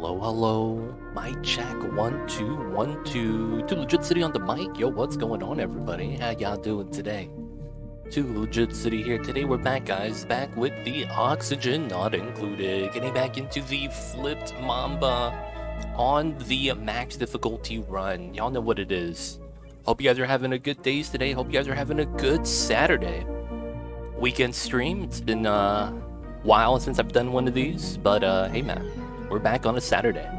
Hello, hello. Mic check 1 2 1 2. Too Legit City on the mic. Yo, what's going on, everybody? How y'all doing today? Too Legit City here. Today we're back, guys. Back with the oxygen not included. Getting back into the flipped Mamba on the max difficulty run. Y'all know what it is. Hope you guys are having a good days today. Hope you guys are having a good Saturday. Weekend stream. It's been a while since I've done one of these, but hey man, we're back on a Saturday.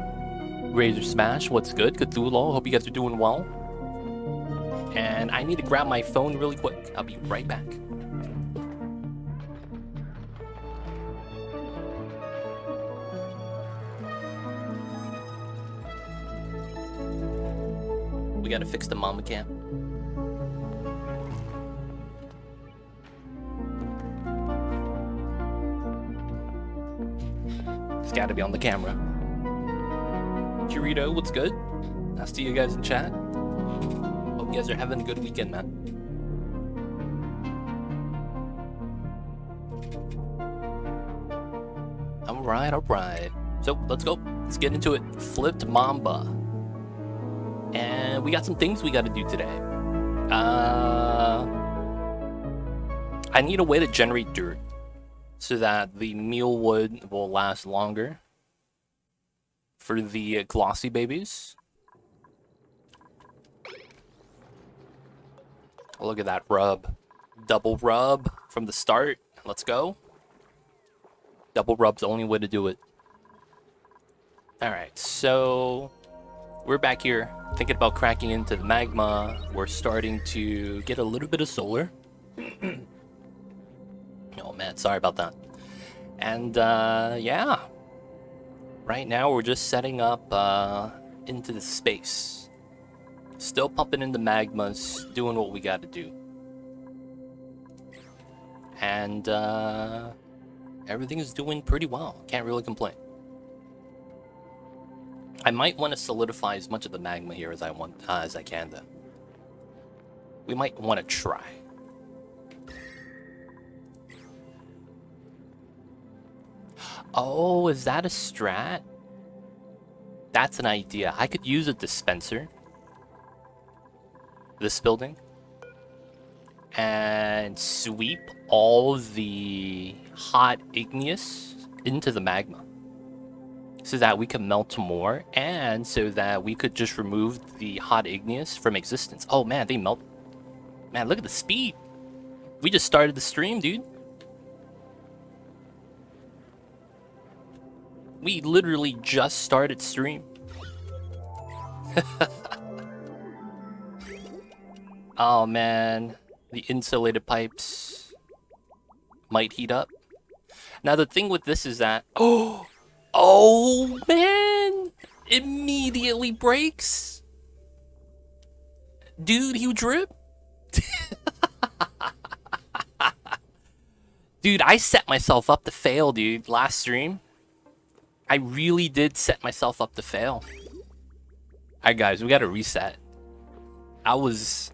Razor Smash, what's good? Cthulhu, hope you guys are doing well. And I need to grab my phone really quick. I'll be right back. We gotta fix the Mamba cam. It's gotta be on the camera. Chirito, what's good? I'll see you guys in chat. Hope you guys are having a good weekend, man. Alright. So, let's go. Let's get into it. Flipped Mamba. And we got some things we gotta do today. I need a way to generate dirt so that the meal wood will last longer for the glossy babies. Look at that rub. Double rub from the start. Let's go. Double rub's the only way to do it. Alright, so we're back here thinking about cracking into the magma. We're starting to get a little bit of solar. Oh man, sorry about that. And yeah. Right now we're just setting up into the space. Still pumping in the magmas, doing what we gotta do. And everything is doing pretty well. Can't really complain. I might want to solidify as much of the magma here as I can though. We might want to try. Oh, is that a strat? That's an idea. I could use a dispenser. This building. And sweep all the hot igneous into the magma. So that we can melt more, and so that we could just remove the hot igneous from existence. Oh man, they melt. Man, look at the speed. We just started the stream, dude. We literally just started stream. Oh man, the insulated pipes might heat up. Now the thing with this is that, oh man, immediately breaks. Dude, you drip. Dude, I set myself up to fail, dude, last stream. I really did set myself up to fail. Alright guys, we gotta reset. I was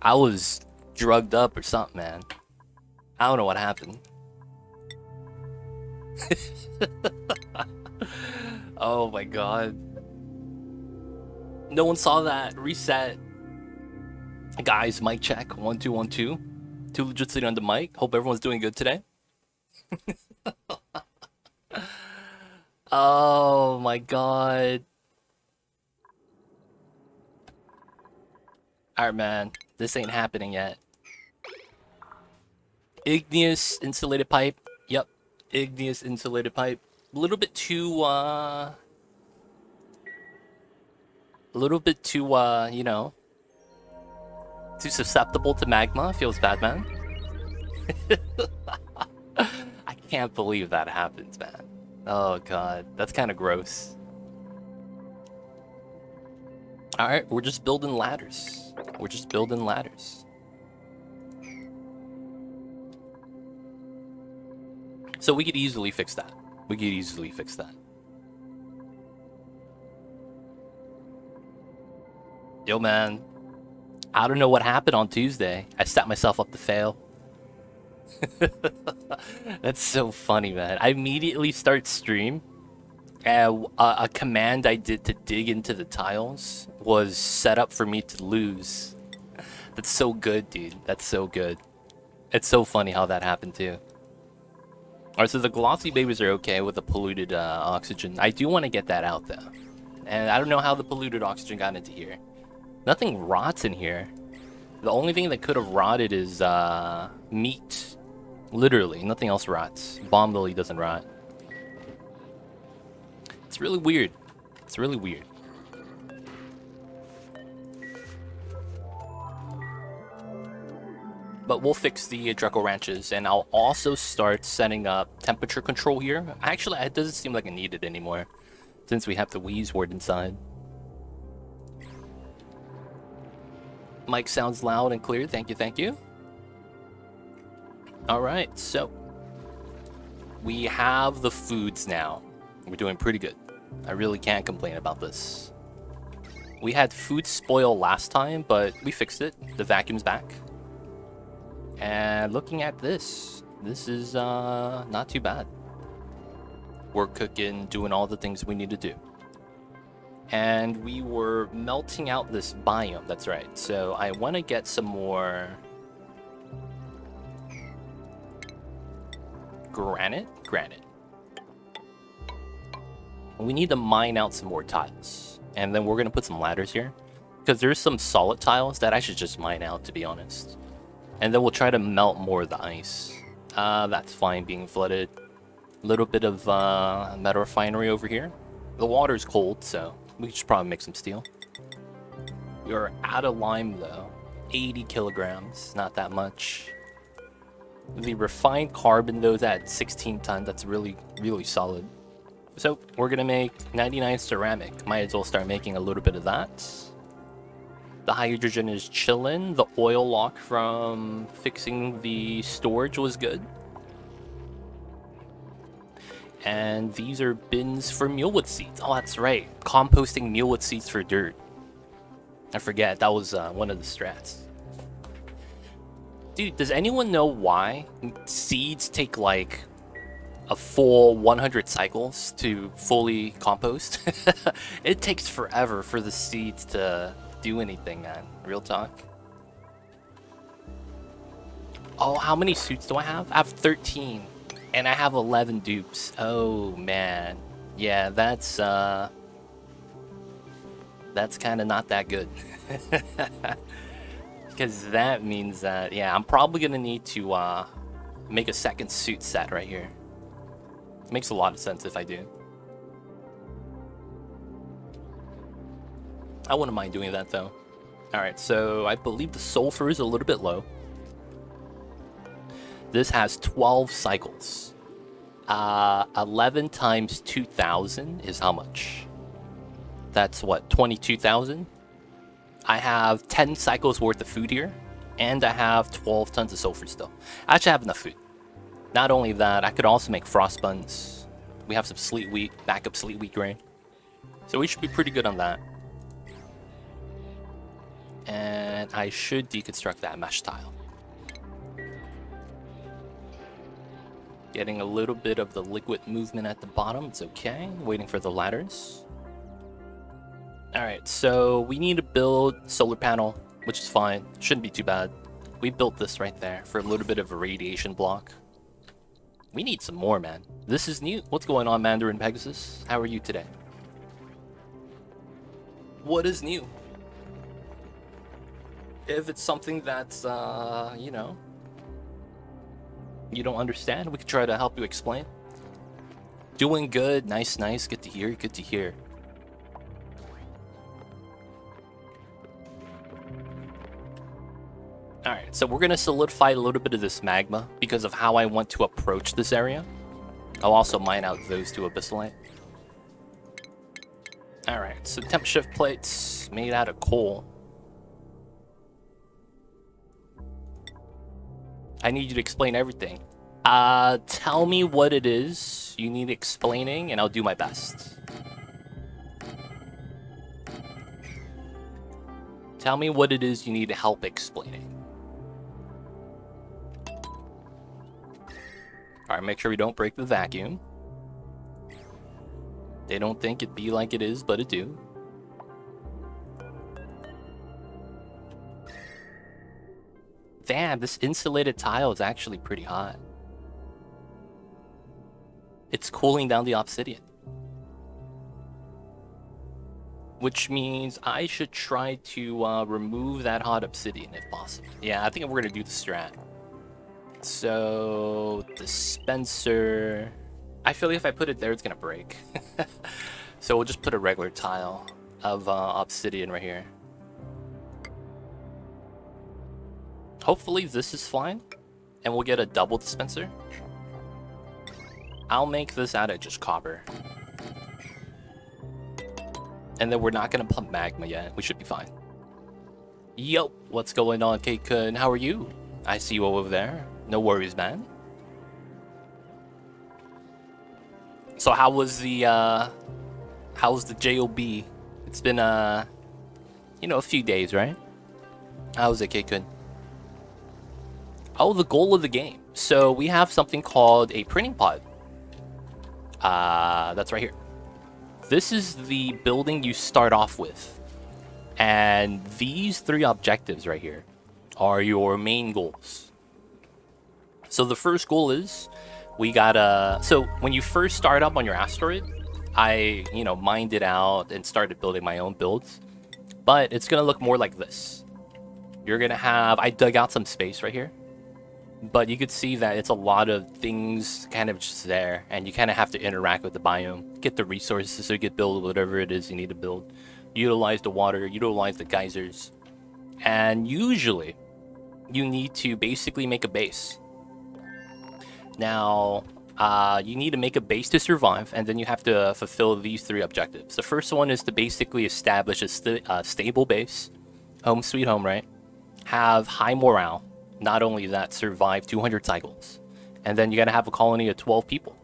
drugged up or something, man. I don't know what happened. Oh my god. No one saw that. Reset. Guys, mic check. 1 2 1 2. Too Legit City on the mic. Hope everyone's doing good today. Oh my god. Alright, man. This ain't happening yet. Igneous insulated pipe. Yep. Igneous insulated pipe. A little bit too, you know, too susceptible to magma. Feels bad, man. I can't believe that happens, man. Oh god, that's kind of gross. Alright, we're just building ladders. We're just building ladders. So we could easily fix that. We could easily fix that. Yo, man. I don't know what happened on Tuesday. I set myself up to fail. That's so funny, man. I immediately start stream, A command I did to dig into the tiles was set up for me to lose. That's so good, dude. That's so good. It's so funny how that happened too. Alright, so the glossy babies are okay with the polluted oxygen. I do want to get that out though. And I don't know how the polluted oxygen got into here. Nothing rots in here. The only thing that could have rotted is meat. Literally, nothing else rots. Bomb lily doesn't rot. It's really weird. It's really weird. But we'll fix the Draco ranches, and I'll also start setting up temperature control here. Actually, it doesn't seem like I need it anymore, since we have the Wheeze word inside. Mic sounds loud and clear. Thank you, thank you. Alright, so we have the foods now. We're doing pretty good. I really can't complain about this. We had food spoil last time, but we fixed it. The vacuum's back. And looking at this is not too bad. We're cooking, doing all the things we need to do. And we were melting out this biome, that's right. So I want to get some more granite. We need to mine out some more tiles. And then we're going to put some ladders here. Because there's some solid tiles that I should just mine out, to be honest. And then we'll try to melt more of the ice. That's fine being flooded. A little bit of metal refinery over here. The water's cold, so we should probably make some steel. We're out of lime, though. 80 kilograms, not that much. The refined carbon, though, is at 16 tons. That's really, really solid. So we're gonna make 99 ceramic. Might as well start making a little bit of that. The hydrogen is chillin'. The oil lock from fixing the storage was good. And these are bins for mulewood seeds. Oh, that's right. Composting mulewood seeds for dirt. I forget, that was one of the strats. Dude, does anyone know why seeds take like a full 100 cycles to fully compost? It takes forever for the seeds to do anything, man. Real talk. Oh, how many suits do I have? I have 13. And I have 11 dupes. Oh, man. Yeah, that's kind of not that good. Because that means that, yeah, I'm probably going to need to make a second suit set right here. Makes a lot of sense if I do. I wouldn't mind doing that, though. Alright, so I believe the sulfur is a little bit low. This has 12 cycles. 11 times 2,000 is how much? That's what, 22,000? I have 10 cycles worth of food here, and I have 12 tons of sulfur still. I actually have enough food. Not only that, I could also make frost buns. We have some sleet wheat, backup sleet wheat grain. So we should be pretty good on that. And I should deconstruct that mesh tile. Getting a little bit of the liquid movement at the bottom. It's okay. Waiting for the ladders. Alright, so we need to build solar panel, which is fine. Shouldn't be too bad. We built this right there for a little bit of a radiation block. We need some more, man. This is new. What's going on, Mandarin Pegasus? How are you today? What is new? If it's something that's, you know, you don't understand, we could try to help you explain. Doing good. Nice, nice. Good to hear. Good to hear. Alright, so we're going to solidify a little bit of this magma because of how I want to approach this area. I'll also mine out those two abyssalite. Alright, so temp shift plates made out of coal. I need you to explain everything. Tell me what it is you need explaining and I'll do my best. Tell me what it is you need help explaining. Alright, make sure we don't break the vacuum. They don't think it be like it is, but it do. Damn, this insulated tile is actually pretty hot. It's cooling down the obsidian. Which means I should try to remove that hot obsidian if possible. Yeah, I think we're gonna do the strat. So, dispenser. I feel like if I put it there, it's gonna break. So we'll just put a regular tile of obsidian right here. Hopefully this is fine, and we'll get a double dispenser. I'll make this out of just copper. And then we're not gonna pump magma yet. We should be fine. Yo, what's going on, K-Kun? How are you? I see you over there. No worries, man. So how was the JOB? It's been you know, a few days, right? How was it, K-Kun? Oh, the goal of the game. So we have something called a printing pod. That's right here. This is the building you start off with. And these 3 objectives right here are your main goals. So the first goal is we gotta... So when you first start up on your asteroid, I, you know, mined it out and started building my own builds. But it's gonna look more like this. You're gonna have... I dug out some space right here. But you could see that it's a lot of things kind of just there, and you kind of have to interact with the biome, get the resources so you can build whatever it is you need to build, utilize the water, utilize the geysers, and usually you need to basically make a base. Now, you need to make a base to survive, and then you have to fulfill these 3 objectives. The first one is to basically establish a stable base, home sweet home, right? Have high morale. Not only that, survive 200 cycles. And then you gotta have a colony of 12 people.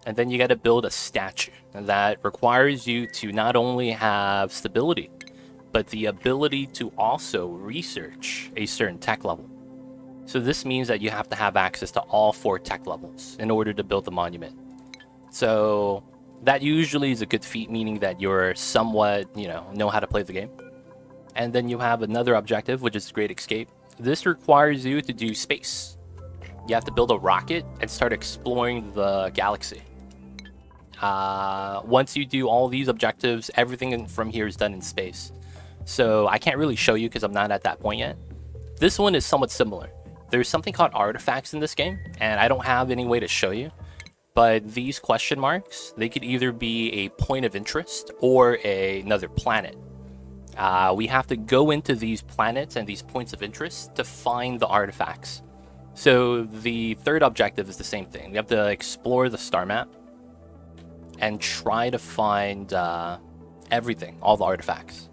And then you gotta build a statue that requires you to not only have stability, but the ability to also research a certain tech level. So this means that you have to have access to all 4 tech levels in order to build the monument. So that usually is a good feat, meaning that you're somewhat, you know how to play the game. And then you have another objective, which is Great Escape. This requires you to do space. You have to build a rocket and start exploring the galaxy. Once you do all these objectives, everything from here is done in space. So I can't really show you because I'm not at that point yet. This one is somewhat similar. There's something called artifacts in this game, and I don't have any way to show you. But these question marks, they could either be a point of interest or another planet. We have to go into these planets and these points of interest to find the artifacts. So the third objective is the same thing. We have to explore the star map and try to find everything, all the artifacts.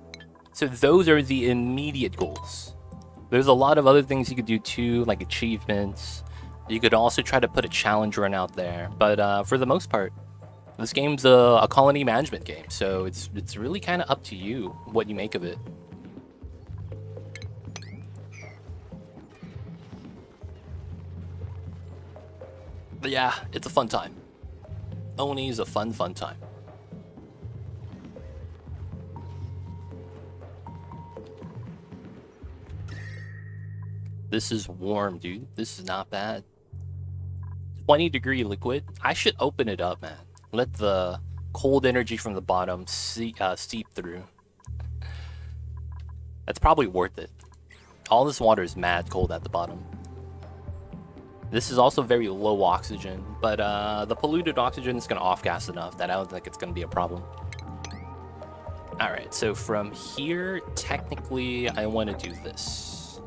So those are the immediate goals. There's a lot of other things you could do too, like achievements. You could also try to put a challenge run out there. But for the most part, this game's a colony management game, so it's really kind of up to you what you make of it. But yeah, it's a fun time. Oni is a fun time. This is warm, dude. This is not bad. 20-degree liquid. I should open it up, man. Let the cold energy from the bottom seep through. That's probably worth it. All this water is mad cold at the bottom. This is also very low oxygen, but the polluted oxygen is going to off-gas enough that I don't think it's going to be a problem. Alright, so from here, technically, I want to do this.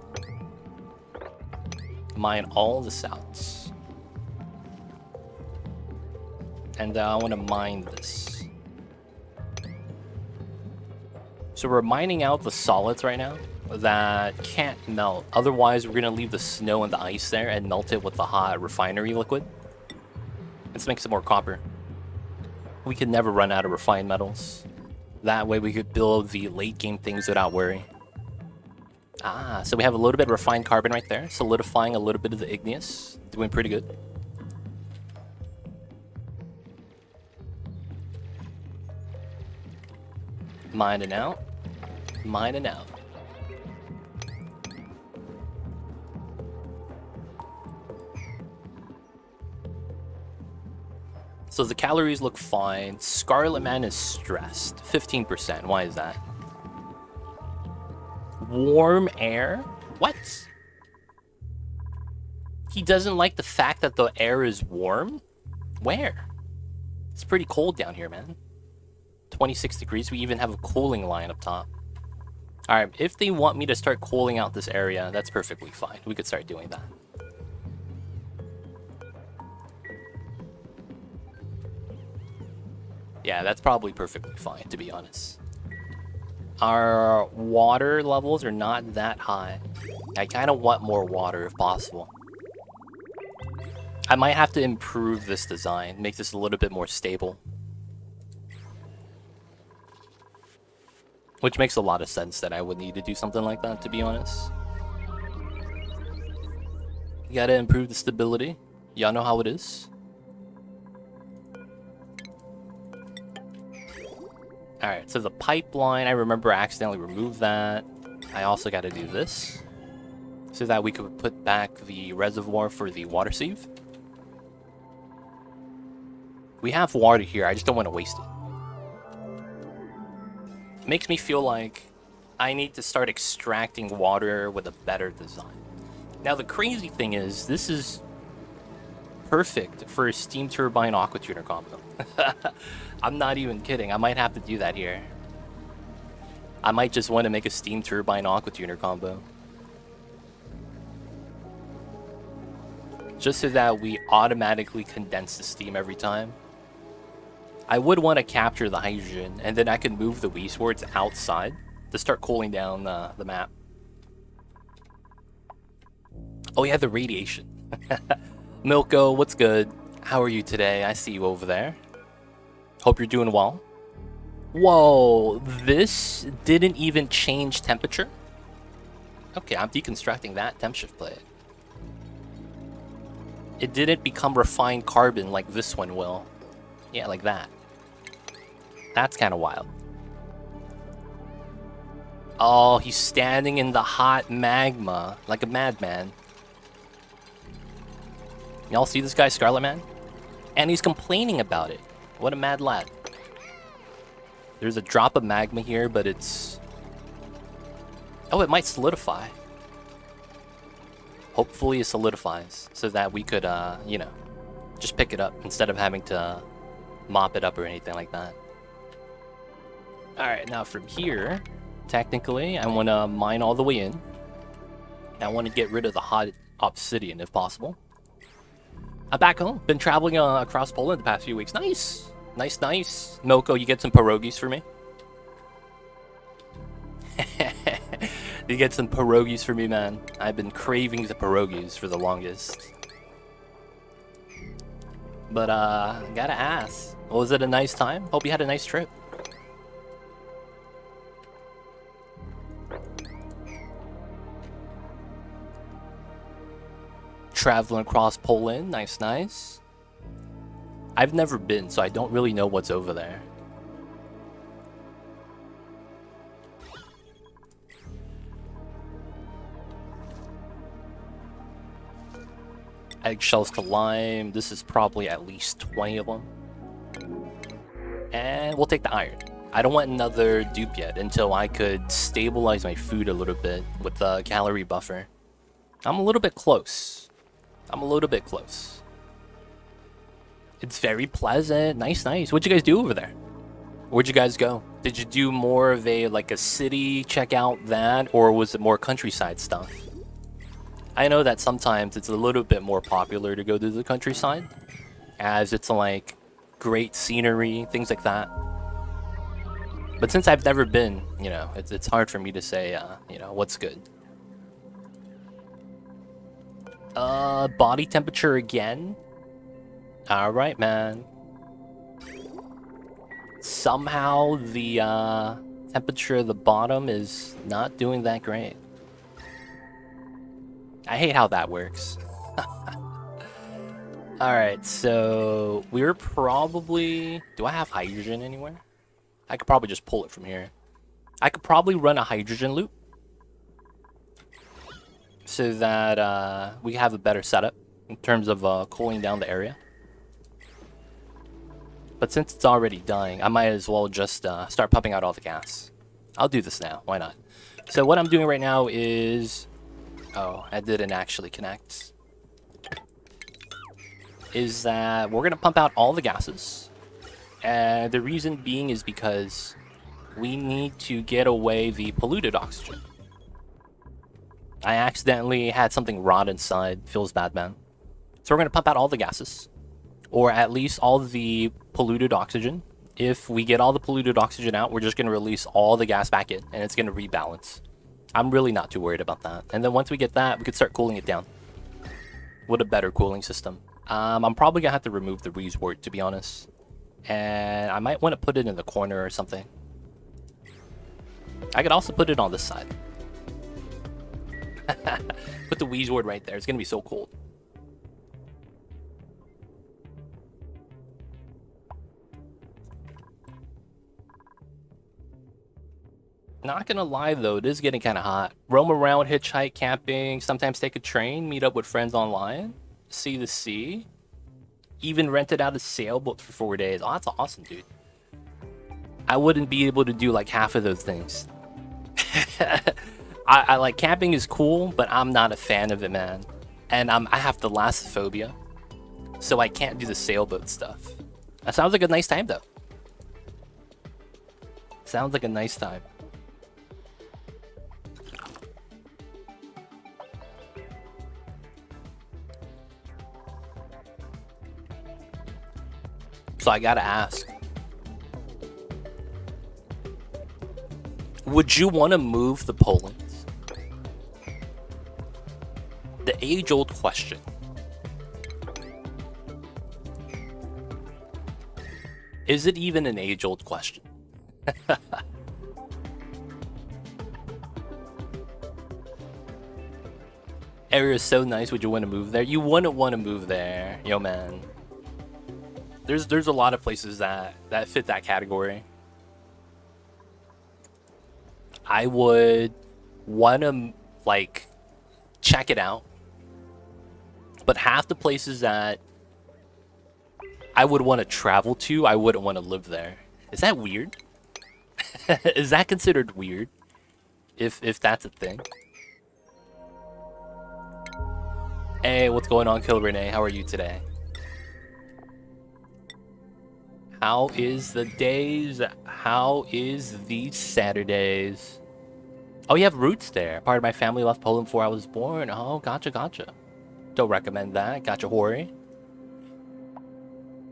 Mine all the souths. And I want to mine this. So we're mining out the solids right now that can't melt. Otherwise, we're going to leave the snow and the ice there and melt it with the hot refinery liquid. Let's make some more copper. We could never run out of refined metals. That way we could build the late game things without worry. So we have a little bit of refined carbon right there, solidifying a little bit of the igneous. Doing pretty good. Mining out. Mining out. So the calories look fine. Scarlet Man is stressed. 15%. Why is that? Warm air? What? He doesn't like the fact that the air is warm? Where? It's pretty cold down here, man. 26 degrees. We even have a cooling line up top. Alright, if they want me to start cooling out this area, that's perfectly fine. We could start doing that. Yeah, that's probably perfectly fine, to be honest. Our water levels are not that high. I kind of want more water if possible. I might have to improve this design, make this a little bit more stable. Which makes a lot of sense that I would need to do something like that, to be honest. You gotta improve the stability. Y'all know how it is. Alright, so the pipeline, I remember I accidentally removed that. I also gotta do this, so that we could put back the reservoir for the water sieve. We have water here, I just don't want to waste it. It makes me feel like I need to start extracting water with a better design. Now the crazy thing is, this is perfect for a steam turbine aqua tuner combo. I'm not even kidding. I might have to do that here. I might just want to make a steam turbine aqua tuner combo. Just so that we automatically condense the steam every time. I would want to capture the hydrogen, and then I can move the waste wards outside to start cooling down the map. Oh yeah, the radiation. Milko, what's good? How are you today? I see you over there. Hope you're doing well. Whoa, this didn't even change temperature? Okay, I'm deconstructing that temp shift plate. It didn't become refined carbon like this one will. Yeah, like that. That's kind of wild. Oh, he's standing in the hot magma like a madman. Y'all see this guy, Scarlet Man? And he's complaining about it. What a mad lad. There's a drop of magma here, but it's... Oh, it might solidify. Hopefully it solidifies so that we could, you know, just pick it up instead of having to mop it up or anything like that. Alright, now from here, technically, I want to mine all the way in. I want to get rid of the hot obsidian if possible. I'm back home. Been traveling across Poland the past few weeks. Nice! Nice, nice. Milko, you get some pierogies for me? You get some pierogies for me, man. I've been craving the pierogies for the longest. But, gotta ask. Was it a nice time? Hope you had a nice trip. Traveling across Poland. Nice, nice. I've never been, so I don't really know what's over there. Eggshells to lime. This is probably at least 20 of them. And we'll take the iron. I don't want another dupe yet until I could stabilize my food a little bit with the calorie buffer. I'm a little bit close. I'm a little bit close. It's very pleasant. Nice, nice. What'd you guys do over there? Where'd you guys go? Did you do more of a city, check out that, or was it more countryside stuff? I know that sometimes it's a little bit more popular to go to the countryside, as it's like great scenery, things like that. But since I've never been, you know, it's hard for me to say, you know, what's good. Body temperature again? Alright, man. Somehow the temperature at the bottom is not doing that great. I hate how that works. Alright, so we're probably... Do I have hydrogen anywhere? I could probably just pull it from here. I could probably run a hydrogen loop so that we have a better setup in terms of cooling down the area. But since it's already dying, I might as well just start pumping out all the gas. I'll do this now. Why not? So what I'm doing right now is... Oh, I didn't actually connect. Is that we're going to pump out all the gases. And the reason being is because we need to get away the polluted oxygen. I accidentally had something rot inside. Feels bad, man. So we're going to pump out all the gases. Or at least all the polluted oxygen. If we get all the polluted oxygen out, we're just going to release all the gas back in, and it's going to rebalance. I'm really not too worried about that. And then once we get that, we could start cooling it down with a better cooling system. I'm probably going to have to remove the resort, to be honest. And I might want to put it in the corner or something. I could also put it on this side. Put the resort right there. It's going to be so cold. Not gonna lie though, it is getting kind of hot. Roam around, hitchhike, camping, sometimes take a train, meet up with friends online, see the sea, even rented out a sailboat for 4 days. Oh, that's awesome, dude. I wouldn't be able to do like half of those things. I like camping is cool, but I'm not a fan of it, man. And I have thalassophobia, so I can't do the sailboat stuff. That sounds like a nice time though. Sounds like a nice time. So I gotta ask, would you want to move the Poland? The age-old question. Is it even an age-old question? Area is so nice, would you want to move there? You wouldn't want to move there, yo man. There's a lot of places that fit that category. I would want to like check it out, but half the places that I would want to travel to, I wouldn't want to live there. Is that weird? Is that considered weird? If that's a thing. Hey, what's going on, Kill Renee? How are you today? How is the days? How is the Saturdays? Oh, you have roots there. Part of my family left Poland before I was born. Oh, gotcha, gotcha. Don't recommend that. Gotcha, Hori.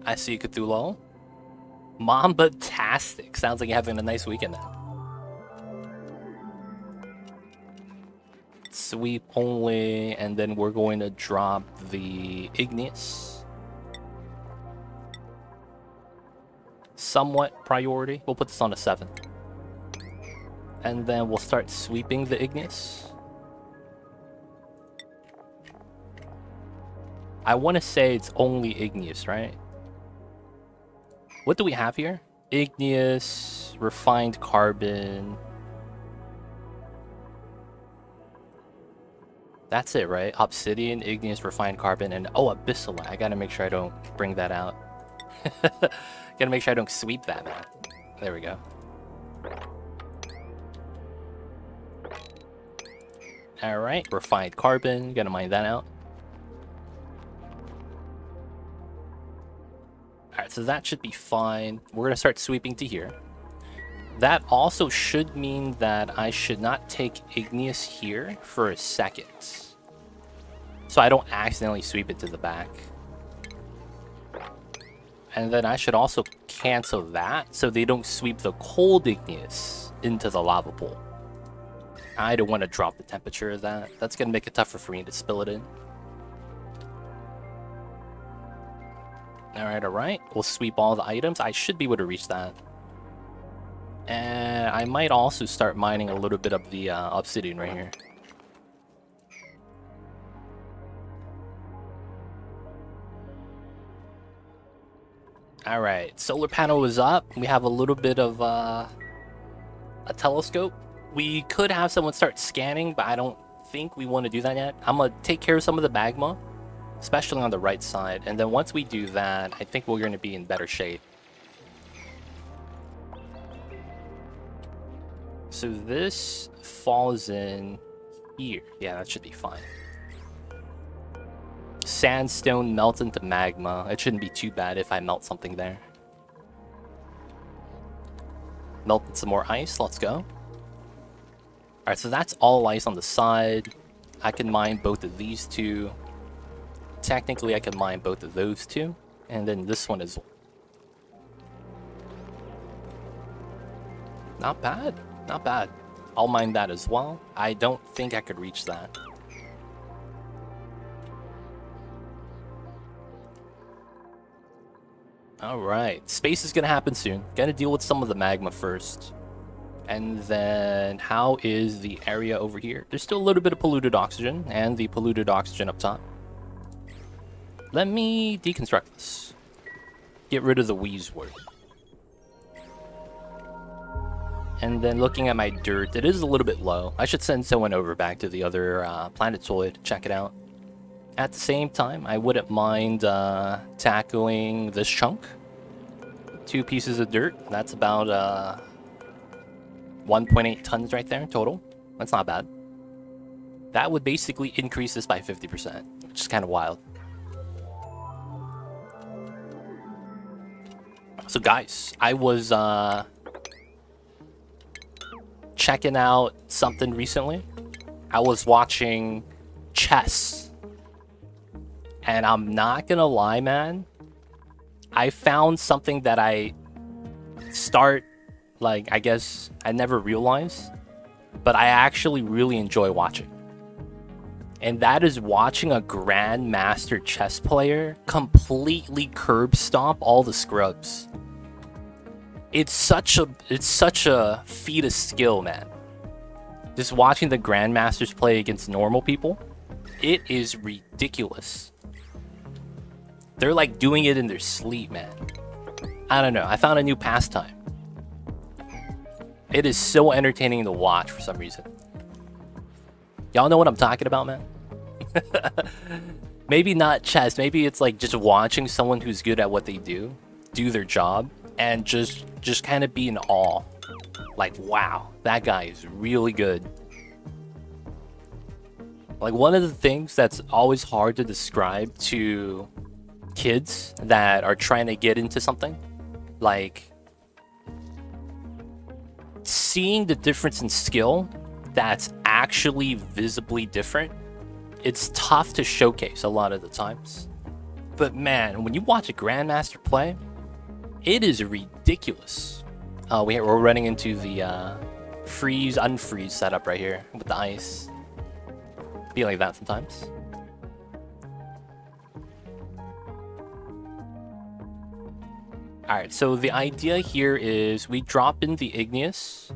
I see Cthulhu. Mamba-tastic. Sounds like you're having a nice weekend now. Sweep only, and then we're going to drop the igneous. Somewhat priority. We'll put this on a 7. And then we'll start sweeping the igneous. I want to say it's only igneous, right? What do we have here? Igneous, refined carbon. That's it, right? Obsidian, igneous, refined carbon, and oh, abyssalite. I gotta make sure I don't bring that out. Gotta make sure I don't sweep that, man. There we go. Alright, refined carbon. Gotta mine that out. Alright, so that should be fine. We're gonna start sweeping to here. That also should mean that I should not take igneous here for a second, so I don't accidentally sweep it to the back. And then I should also cancel that so they don't sweep the cold igneous into the lava pool. I don't want to drop the temperature of that. That's going to make it tougher for me to spill it in. Alright, alright. We'll sweep all the items. I should be able to reach that. And I might also start mining a little bit of the obsidian right here. Alright, solar panel is up. We have a little bit of a telescope. We could have someone start scanning, but I don't think we want to do that yet. I'm gonna take care of some of the magma, especially on the right side, and then once we do that, I think we're going to be in better shape. So this falls in here. Yeah, that should be fine. Sandstone melts into magma. It shouldn't be too bad if I melt something there. Melted some more ice. Let's go. Alright, so that's all ice on the side. I can mine both of these two. Technically, I can mine both of those two. And then this one is... Not bad. Not bad. I'll mine that as well. I don't think I could reach that. Alright. Space is going to happen soon. Gonna deal with some of the magma first. And then, how is the area over here? There's still a little bit of polluted oxygen, and the polluted oxygen up top. Let me deconstruct this. Get rid of the wheeze word. And then looking at my dirt, it is a little bit low. I should send someone over back to the other planetoid to check it out. At the same time, I wouldn't mind tackling this chunk. 2 pieces of dirt. That's about 1.8 tons right there total. That's not bad. That would basically increase this by 50%, which is kind of wild. So guys, I was checking out something recently. I was watching chess. And I'm not gonna lie, man. I found something that I I guess I never realized, but I actually really enjoy watching. And that is watching a grandmaster chess player completely curb stomp all the scrubs. It's such a feat of skill, man. Just watching the grandmasters play against normal people, it is ridiculous. They're like doing it in their sleep, man. I don't know. I found a new pastime. It is so entertaining to watch for some reason. Y'all know what I'm talking about, man? Maybe not chess. Maybe it's like just watching someone who's good at what they do their job, and just kind of be in awe. Like, wow, that guy is really good. Like, one of the things that's always hard to describe to kids that are trying to get into something, like seeing the difference in skill that's actually visibly different, it's tough to showcase a lot of the times. But man, when you watch a grandmaster play, it is ridiculous. We're running into the freeze unfreeze setup right here with the ice. Be like that sometimes. Alright, so the idea here is we drop in the igneous.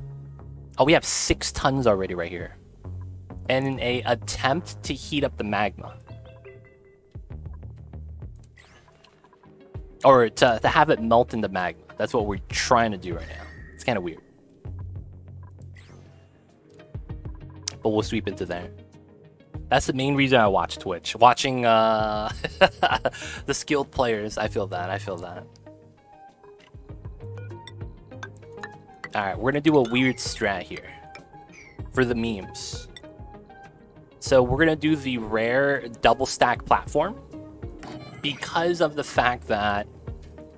Oh, we have 6 tons already right here. And in a attempt to heat up the magma. Or to have it melt in the magma. That's what we're trying to do right now. It's kind of weird. But we'll sweep into there. That's the main reason I watch Twitch. Watching the skilled players. I feel that. Alright, we're gonna do a weird strat here. For the memes. So we're gonna do the rare double stack platform. Because of the fact that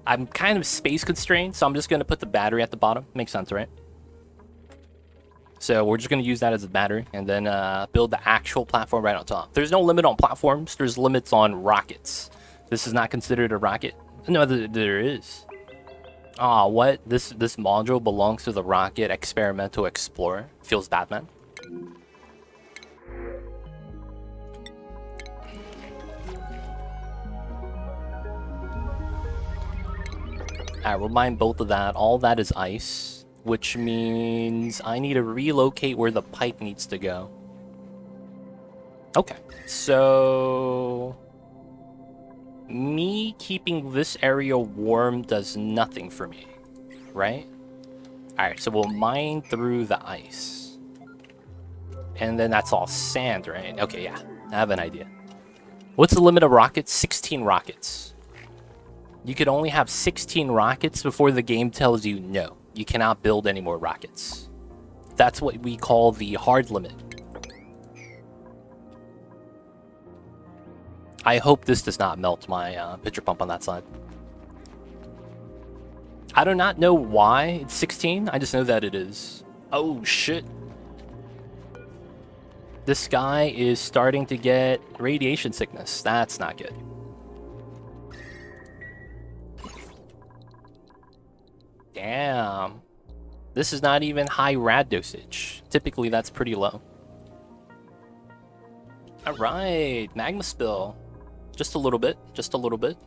I'm kind of space constrained, so I'm just gonna put the battery at the bottom. Makes sense, right? So we're just gonna use that as a battery and then build the actual platform right on top. There's no limit on platforms, there's limits on rockets. This is not considered a rocket. No, there is. Aw, what? This module belongs to the Rocket Experimental Explorer. Feels bad, man. Alright, we'll mine both of that. All that is ice, which means I need to relocate where the pipe needs to go. Okay, so me keeping this area warm does nothing for me, right? Alright, so we'll mine through the ice. And then that's all sand, right? Okay, yeah. I have an idea. What's the limit of rockets? 16 rockets. You could only have 16 rockets before the game tells you no. You cannot build any more rockets. That's what we call the hard limit. I hope this does not melt my pitcher pump on that side. I do not know why it's 16. I just know that it is. Oh, shit. This guy is starting to get radiation sickness. That's not good. Damn. This is not even high rad dosage. Typically, that's pretty low. Alright, magma spill. Just a little bit. Just a little bit.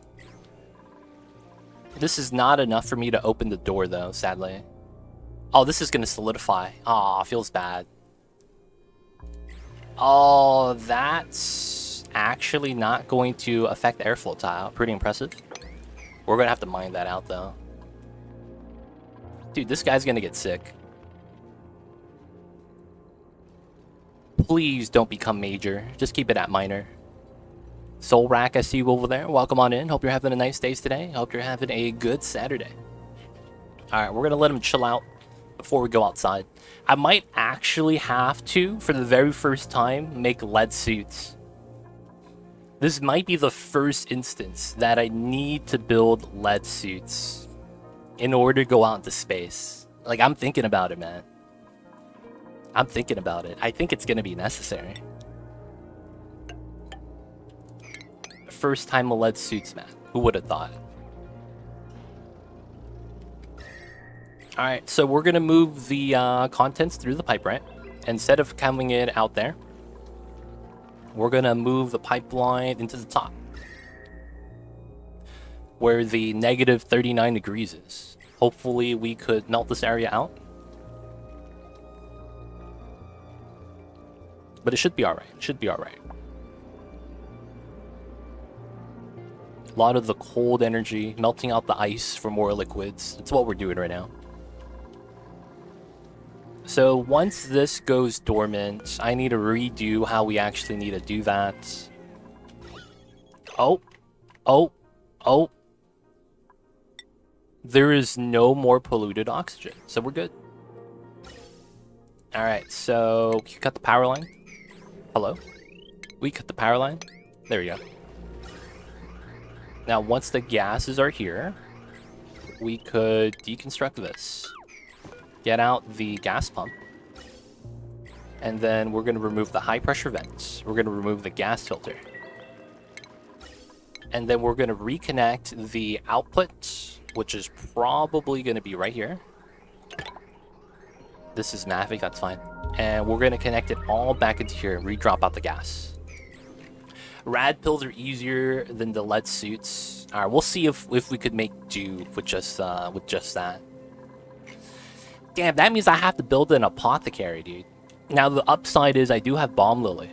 This is not enough for me to open the door, though, sadly. Oh, this is going to solidify. Aw, feels bad. Oh, that's actually not going to affect the airflow tile. Pretty impressive. We're going to have to mine that out, though. Dude, this guy's going to get sick. Please don't become major. Just keep it at minor. Soul Rack, I see you over there. Welcome on in. Hope you're having a nice day today. Hope you're having a good Saturday. Alright, we're going to let him chill out before we go outside. I might actually have to, for the very first time, make lead suits. This might be the first instance that I need to build lead suits in order to go out into space. Like, I'm thinking about it, man. I'm thinking about it. I think it's going to be necessary. First time lead suits, man. Who would have thought? Alright, so we're going to move the contents through the pipe, right? Instead of coming in out there, we're going to move the pipeline into the top, where the negative 39 degrees is. Hopefully we could melt this area out. But it should be alright. It should be alright. A lot of the cold energy, melting out the ice for more liquids. That's what we're doing right now. So once this goes dormant, I need to redo how we actually need to do that. Oh. Oh. Oh. There is no more polluted oxygen, so we're good. Alright, so you cut the power line. Hello? We cut the power line. There we go. Now, once the gases are here, we could deconstruct this. Get out the gas pump. And then we're going to remove the high pressure vents. We're going to remove the gas filter. And then we're going to reconnect the output, which is probably going to be right here. This is Mavic, that's fine. And we're going to connect it all back into here and re-drop out the gas. Rad pills are easier than the lead suits. Alright, we'll see if we could make do with just that. Damn, that means I have to build an apothecary, dude. Now the upside is I do have Bomb Lily.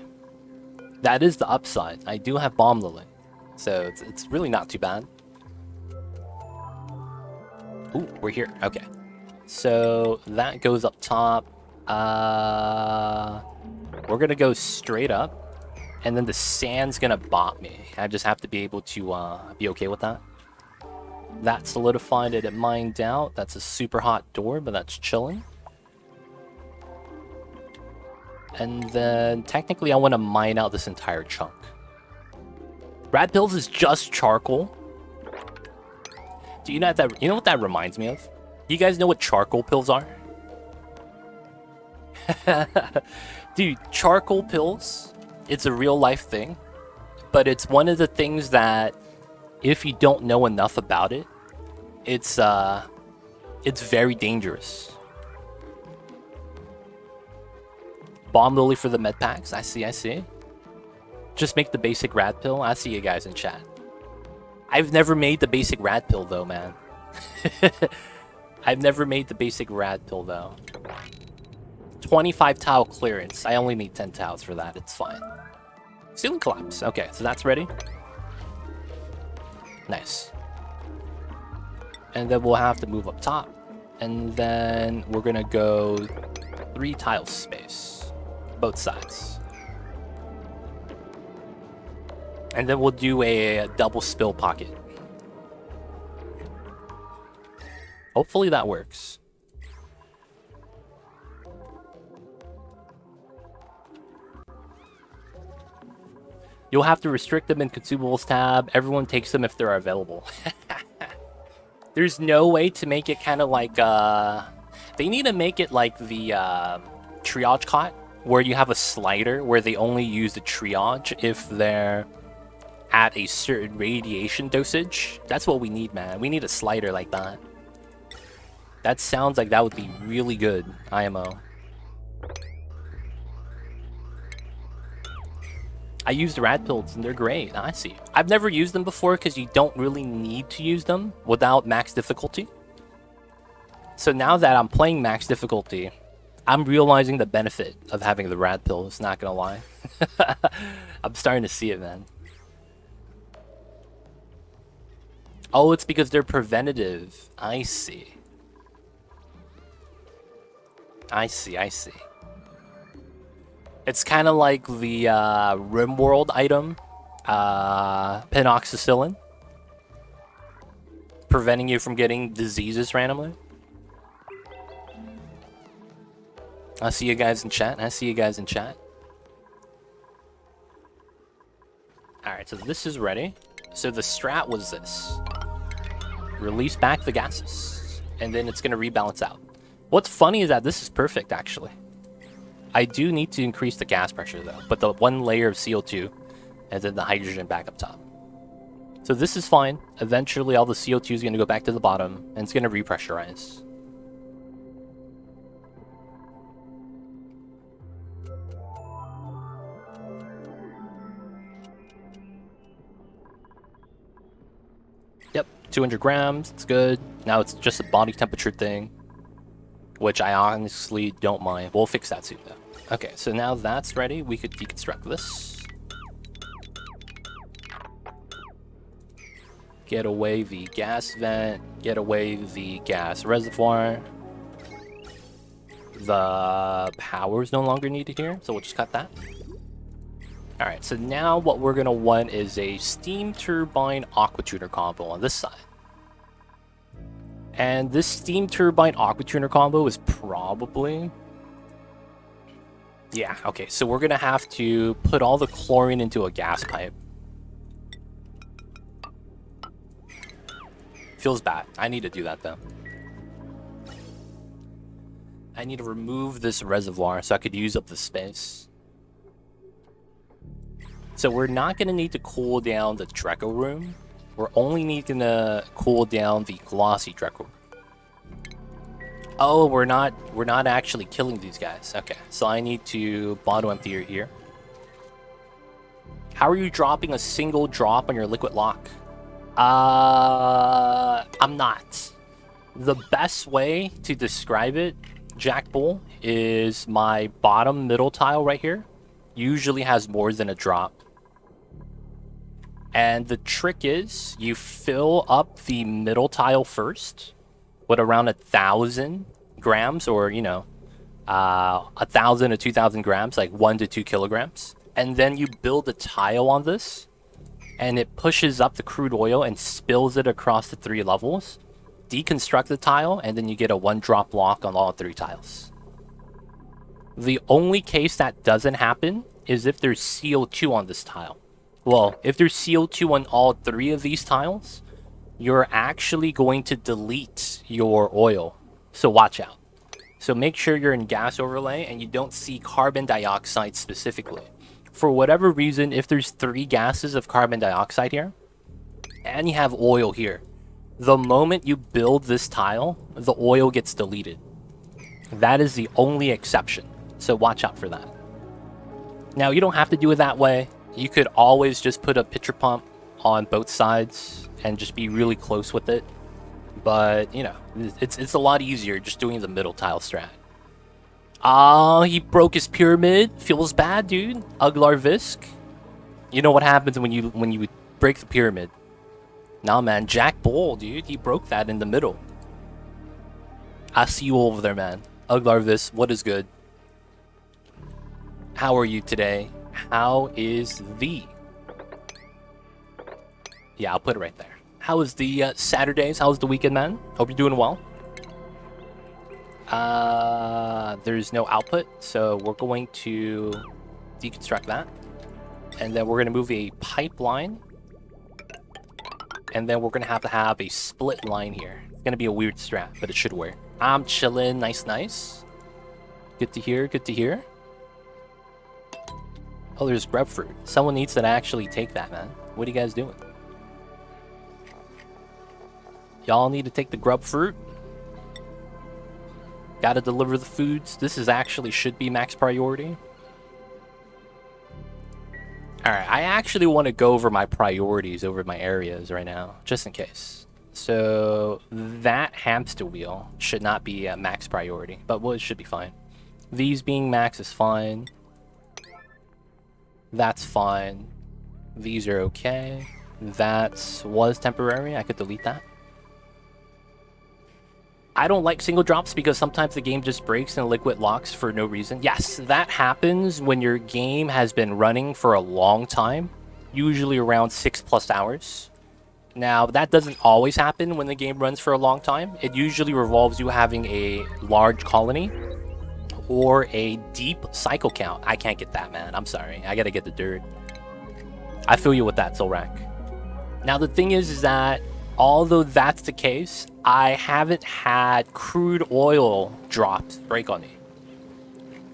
That is the upside. I do have Bomb Lily. So it's really not too bad. Ooh, we're here. Okay. So that goes up top. We're gonna go straight up. And then the sand's gonna bop me. I just have to be able to be okay with that. That solidified it, mined out. That's a super hot door, but that's chilling. And then technically I want to mine out this entire chunk. Rad pills is just charcoal. Do you know what that reminds me of? Do you guys know what charcoal pills are? Dude, charcoal pills, it's a real life thing, but it's one of the things that if you don't know enough about it, it's very dangerous. Bomb Lily for the med packs. I see. Just make the basic rad pill. I see you guys in chat. I've never made the basic rad pill though, man. I've never made the basic rad pill though. 25 tile clearance. I only need 10 tiles for that. It's fine. Ceiling collapse. Okay, so that's ready. Nice. And then we'll have to move up top. And then we're gonna go 3 tile space, both sides. And then we'll do a double spill pocket. Hopefully that works. You'll have to restrict them in consumables tab. Everyone takes them if they're available. There's no way to make it kind of like, they need to make it like the triage cot, where you have a slider where they only use the triage if they're at a certain radiation dosage. That's what we need, man. We need a slider like that. That sounds like that would be really good, IMO. I used rat pills and they're great. I see. I've never used them before because you don't really need to use them without max difficulty. So now that I'm playing max difficulty, I'm realizing the benefit of having the rat pills, not gonna lie. I'm starting to see it, man. Oh, it's because they're preventative. I see. I see. It's kind of like the RimWorld item, penoxycyllin, preventing you from getting diseases randomly. I see you guys in chat. Alright, so this is ready. So the strat was this. Release back the gases, and then it's going to rebalance out. What's funny is that this is perfect, actually. I do need to increase the gas pressure, though, but the 1 layer of CO2, and then the hydrogen back up top. So this is fine. Eventually, all the CO2 is going to go back to the bottom, and it's going to repressurize. Yep, 200 grams, it's good. Now it's just a body temperature thing, which I honestly don't mind. We'll fix that soon, though. Okay, so now that's ready. We could deconstruct this. Get away the gas vent. Get away the gas reservoir. The power is no longer needed here, so we'll just cut that. Alright, so now what we're going to want is a steam turbine aqua tuner combo on this side. And this steam turbine aqua tuner combo is probably... Yeah, okay, so we're going to have to put all the chlorine into a gas pipe. Feels bad. I need to do that, though. I need to remove this reservoir so I could use up the space. So we're not going to need to cool down the Dreco room. We're only needing to cool down the glossy Dreco room. Oh, we're not actually killing these guys. Okay, so I need to bottle empty here. How are you dropping a single drop on your liquid lock? I'm not. The best way to describe it, Jack Bull, is my bottom middle tile right here usually has more than a drop. And the trick is you fill up the middle tile first with around 1,000 grams, or 1,000 to 2,000 grams, like 1 to 2 kilograms, and then you build a tile on this, and it pushes up the crude oil and spills it across the 3 levels. Deconstruct the tile, and then you get a 1-drop lock on all 3 tiles. The only case that doesn't happen is if there's CO2 on this tile. Well, if there's CO2 on all 3 of these tiles, you're actually going to delete your oil. So watch out. So make sure you're in gas overlay and you don't see carbon dioxide specifically. For whatever reason, if there's 3 gases of carbon dioxide here, and you have oil here, the moment you build this tile, the oil gets deleted. That is the only exception. So watch out for that. Now, you don't have to do it that way. You could always just put a pitcher pump on both sides and just be really close with it. But, it's a lot easier just doing the middle tile strat. Ah, he broke his pyramid. Feels bad, dude. Uglar Visk. You know what happens when you break the pyramid. Nah, man. Jack Bull, dude. He broke that in the middle. I see you over there, man. Uglarvis, what is good? How are you today? How is the... Yeah, I'll put it right there. How is the Saturdays? How's the weekend, man? Hope you're doing well. There's no output, so we're going to deconstruct that. And then we're going to move a pipeline. And then we're going to have a split line here. It's going to be a weird strat, but it should work. I'm chilling. Nice, nice. Good to hear, good to hear. Oh, there's grubfruit. Someone needs to actually take that, man. What are you guys doing? Y'all need to take the grubfruit. Gotta deliver the foods. This is actually should be max priority. Alright, I actually want to go over my priorities over my areas right now, just in case. So, that hamster wheel should not be a max priority, but well, it should be fine. These being max is fine. That's fine. These are okay. That was temporary. I could delete that. I don't like single drops because sometimes the game just breaks and liquid locks for no reason. Yes, that happens when your game has been running for a long time, usually around 6+ hours. Now, that doesn't always happen when the game runs for a long time. It usually revolves you having a large colony or a deep cycle count. I can't get that, man. I'm sorry. I gotta get the dirt. I feel you with that, Solrak. Now, the thing is that although that's the case, I haven't had crude oil drops break on me.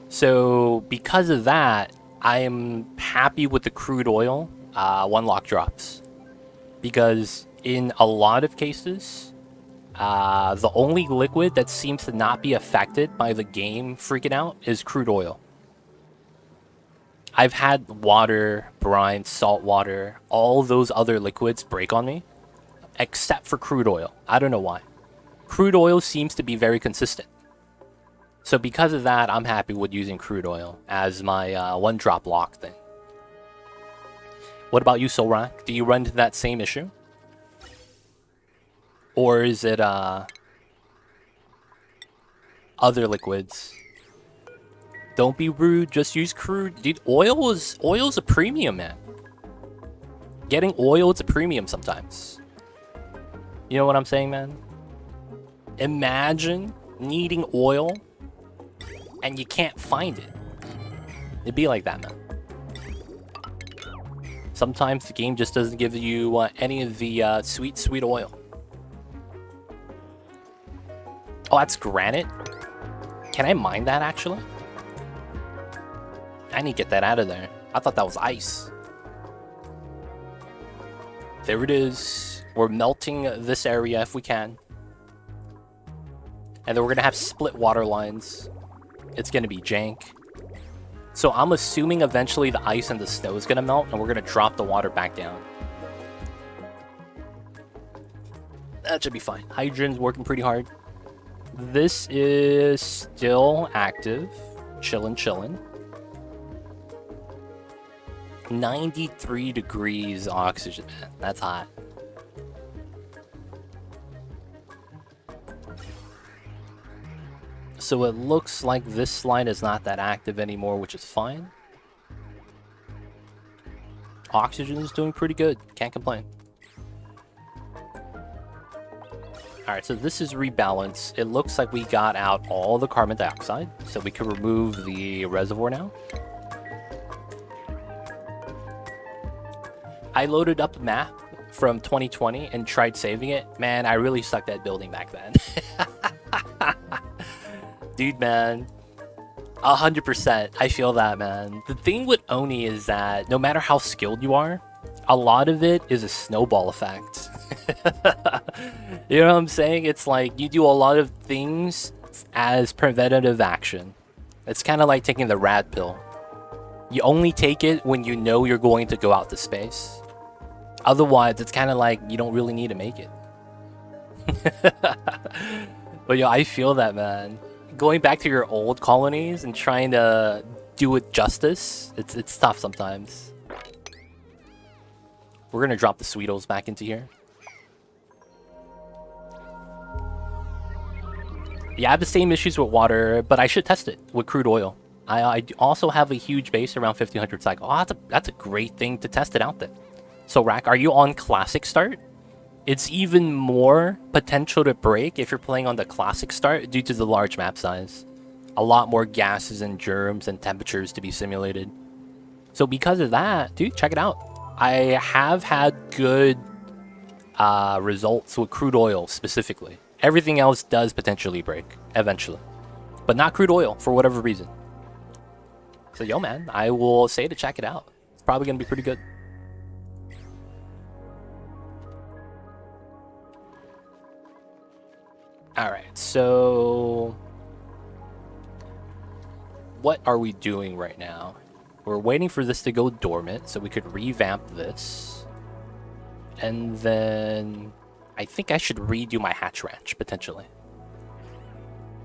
So because of that, I am happy with the crude oil one lock drops. Because in a lot of cases, the only liquid that seems to not be affected by the game freaking out is crude oil. I've had water, brine, salt water, all those other liquids break on me. Except for crude oil. I don't know why. Crude oil seems to be very consistent. So because of that, I'm happy with using crude oil as my one drop lock thing. What about you, Solrak? Do you run into that same issue? Or is it other liquids? Don't be rude, just use crude. Dude, oil's a premium, man. Getting oil, it's a premium sometimes. You know what I'm saying, man? Imagine needing oil and you can't find it. It'd be like that, man. Sometimes the game just doesn't give you any of the sweet, sweet oil. Oh, that's granite? Can I mine that, actually? I need to get that out of there. I thought that was ice. There it is. We're melting this area if we can. And then we're going to have split water lines. It's going to be jank. So I'm assuming eventually the ice and the snow is going to melt and we're going to drop the water back down. That should be fine. Hydrogen's working pretty hard. This is still active. Chillin', chillin'. 93 degrees oxygen, man. That's hot. So it looks like this line is not that active anymore, which is fine. Oxygen is doing pretty good. Can't complain. Alright, so this is rebalance. It looks like we got out all the carbon dioxide, so we can remove the reservoir now. I loaded up a map from 2020 and tried saving it. Man, I really sucked at building back then. Dude, man, 100%. I feel that, man. The thing with Oni is that no matter how skilled you are, a lot of it is a snowball effect. You know what I'm saying? It's like you do a lot of things as preventative action. It's kind of like taking the rad pill. You only take it when you know you're going to go out to space. Otherwise, it's kind of like you don't really need to make it. But yo, I feel that, man. Going back to your old colonies and trying to do it justice, it's tough sometimes. We're gonna drop the Sweetles back into here. Yeah, I have the same issues with water, but I should test it with crude oil. I also have a huge base around 1500 cycle. Oh, that's a great thing to test it out then. So, Rack, are you on classic start? It's even more potential to break if you're playing on the classic start due to the large map size. A lot more gases and germs and temperatures to be simulated. So because of that, dude, check it out. I have had good results with crude oil specifically. Everything else does potentially break eventually, but not crude oil for whatever reason. So yo, man, I will say to check it out. It's probably gonna be pretty good. All right, so what are we doing right now? We're waiting for this to go dormant so we could revamp this. And then I think I should redo my hatch ranch, potentially.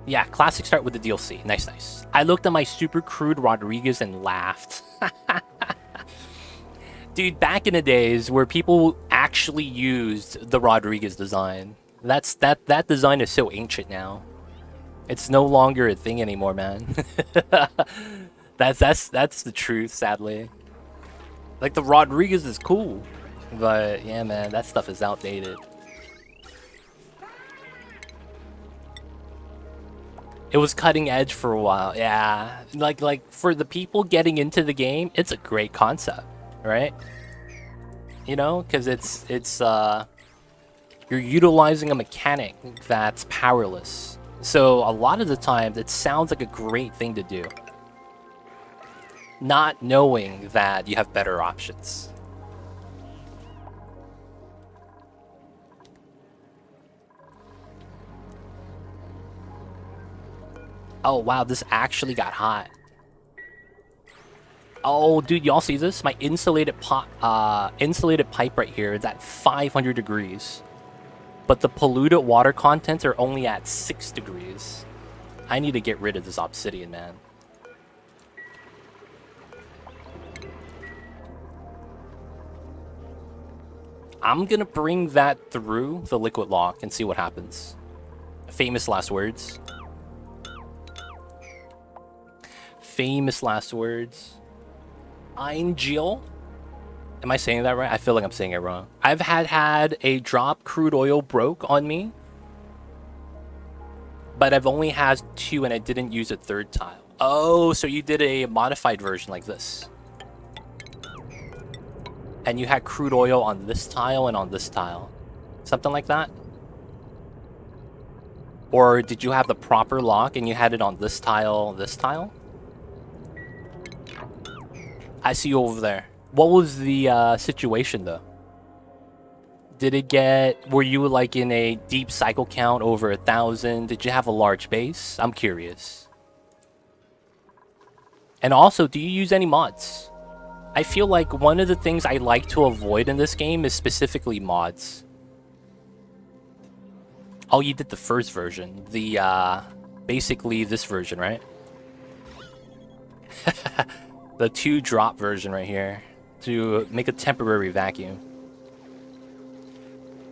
Yeah, classic start with the DLC. Nice, nice. I looked at my super crude Rodriguez and laughed. Dude, back in the days where people actually used the Rodriguez design. That design is so ancient now. It's no longer a thing anymore, man. that's the truth, sadly. Like, the Rodriguez is cool, but yeah, man, that stuff is outdated. It was cutting edge for a while, yeah. Like for the people getting into the game, it's a great concept, right? You know, because it's you're utilizing a mechanic that's powerless. So a lot of the times, it sounds like a great thing to do, not knowing that you have better options. Oh wow, this actually got hot. Oh dude, y'all see this? My insulated pipe right here is at 500 degrees. But the polluted water contents are only at 6 degrees. I need to get rid of this obsidian, man. I'm gonna bring that through the liquid lock and see what happens. Famous last words. Famous last words. Angel. Am I saying that right? I feel like I'm saying it wrong. I've had a drop crude oil broke on me, but I've only had 2 and I didn't use a 3rd tile. Oh, so you did a modified version like this. And you had crude oil on this tile and on this tile. Something like that? Or did you have the proper lock and you had it on this tile, this tile? I see you over there. What was the situation though? Did it get, were you like in a deep cycle count over 1,000? Did you have a large base? I'm curious. And also, do you use any mods? I feel like one of the things I like to avoid in this game is specifically mods. Oh, you did the first version. The, basically this version, right? The 2 drop version right here to make a temporary vacuum.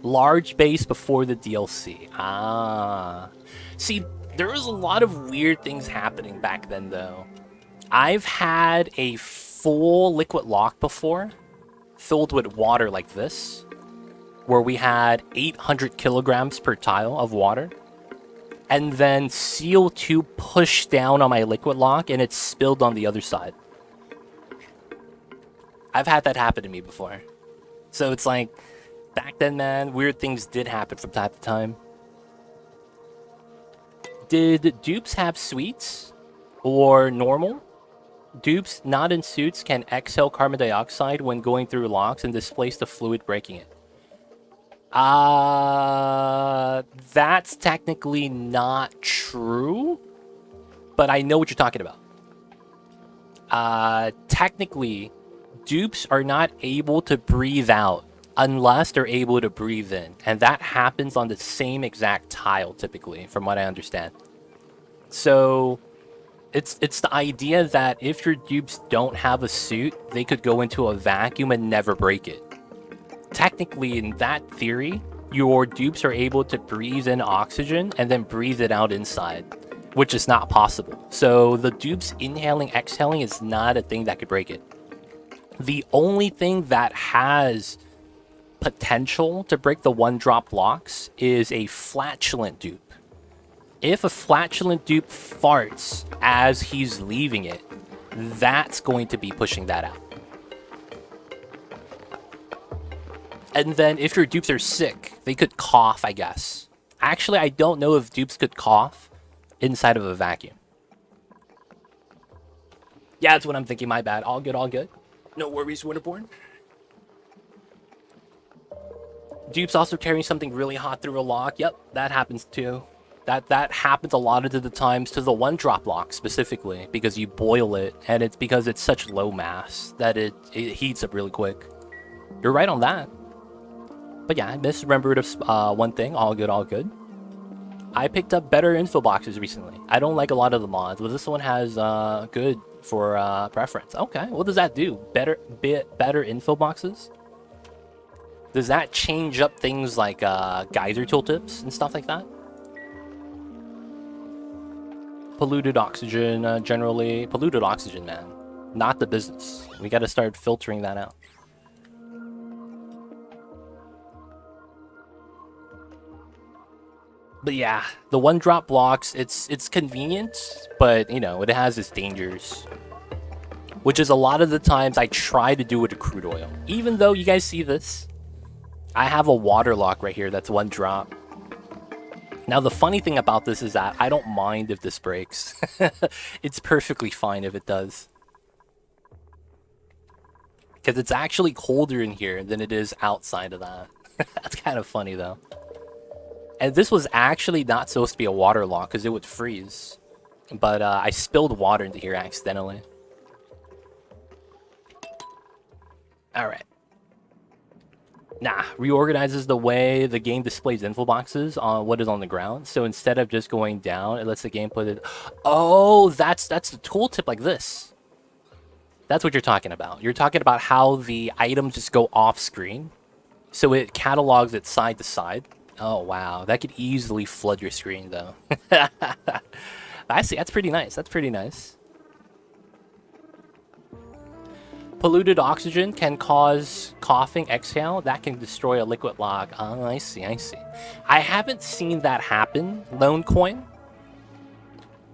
Large base before the DLC. Ah. See, there was a lot of weird things happening back then, though. I've had a full liquid lock before, filled with water like this, where we had 800 kilograms per tile of water, and then CO2 pushed down on my liquid lock, and it spilled on the other side. I've had that happen to me before. So it's like, back then, man, weird things did happen from time to time. Did dupes have suites? Or normal? Dupes not in suits can exhale carbon dioxide when going through locks and displace the fluid breaking it. That's technically not true, but I know what you're talking about. Technically, dupes are not able to breathe out unless they're able to breathe in, and that happens on the same exact tile typically, from what I understand. So it's the idea that if your dupes don't have a suit, they could go into a vacuum and never break it. Technically, in that theory, your dupes are able to breathe in oxygen and then breathe it out inside, which is not possible. So the dupes inhaling, exhaling is not a thing that could break it. The only thing that has potential to break the one-drop blocks is a flatulent dupe. If a flatulent dupe farts as he's leaving it, that's going to be pushing that out. And then if your dupes are sick, they could cough, I guess. Actually, I don't know if dupes could cough inside of a vacuum. Yeah, that's what I'm thinking. My bad. All good, all good. No worries, Winterborn. Dupes also carrying something really hot through a lock. Yep, that happens too. That happens a lot of the times to the one-drop lock specifically, because you boil it, and it's because it's such low mass that it heats up really quick. You're right on that. But yeah, I misremembered one thing. All good, all good. I picked up better info boxes recently. I don't like a lot of the mods, but this one has good for preference. Okay, what does that do? Better info boxes? Does that change up things like geyser tooltips and stuff like that? Polluted oxygen, generally. Polluted oxygen, man. Not the business. We gotta start filtering that out. But yeah, the one-drop blocks, it's convenient, but, you know, it has its dangers. Which is a lot of the times I try to do it with crude oil. Even though you guys see this, I have a water lock right here that's one drop. Now, the funny thing about this is that I don't mind if this breaks. It's perfectly fine if it does. Because it's actually colder in here than it is outside of that. That's kind of funny, though. And this was actually not supposed to be a water lock because it would freeze. But I spilled water into here accidentally. Alright. Nah, reorganizes the way the game displays info boxes on what is on the ground. So instead of just going down, it lets the game put it... Oh, that's the tooltip like this. That's what you're talking about. You're talking about how the items just go off screen. So it catalogs it side to side. Oh, wow. That could easily flood your screen, though. I see. That's pretty nice. That's pretty nice. Polluted oxygen can cause coughing, exhale. That can destroy a liquid lock. Oh, I see. I see. I haven't seen that happen, Lone Coin.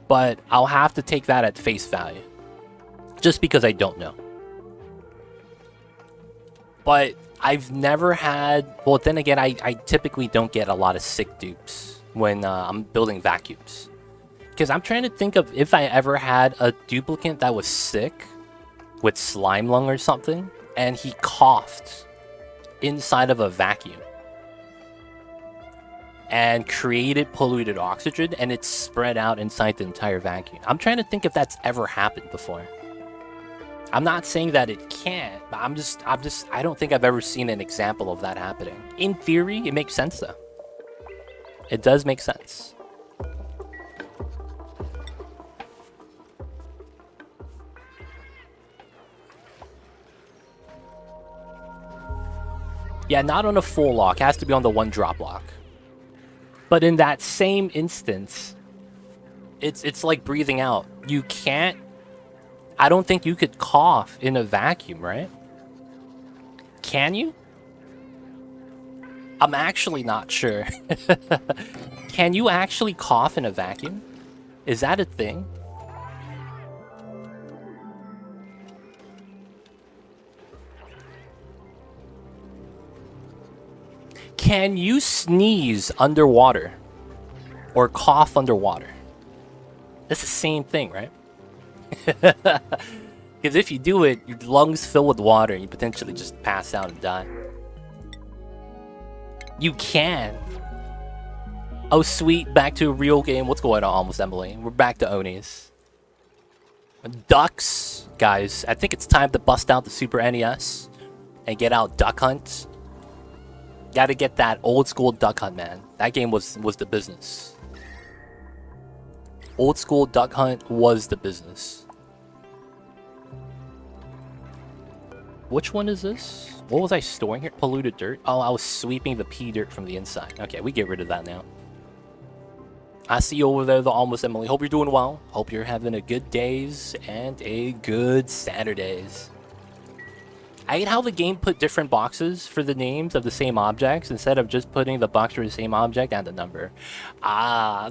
But I'll have to take that at face value. Just because I don't know. But I've never had... Well, then again, I typically don't get a lot of sick dupes when I'm building vacuums. Because I'm trying to think of if I ever had a duplicant that was sick with slime lung or something, and he coughed inside of a vacuum and created polluted oxygen, and it spread out inside the entire vacuum. I'm trying to think if that's ever happened before. I'm not saying that it can't, but I don't think I've ever seen an example of that happening. In theory, it makes sense, though. It does make sense. Yeah, not on a full lock. It has to be on the one drop lock. But in that same instance, it's like breathing out. You can't... I don't think you could cough in a vacuum, right? Can you? I'm actually not sure. Can you actually cough in a vacuum? Is that a thing? Can you sneeze underwater? Or cough underwater? That's the same thing, right? Because if you do it, your lungs fill with water and you potentially just pass out and die. You can. Oh, sweet. Back to a real game. What's going on, Almost Emily? We're back to Onis. Ducks. Guys, I think it's time to bust out the Super NES and get out Duck Hunt. Gotta get that old school Duck Hunt, man. That game was the business. Old school Duck Hunt was the business. Which one is this? What was I storing here? Polluted dirt? Oh, I was sweeping the pea dirt from the inside. Okay, we get rid of that now. I see you over there, the Almost Emily. Hope you're doing well. Hope you're having a good days and a good Saturdays. I hate how the game put different boxes for the names of the same objects instead of just putting the box for the same object and the number.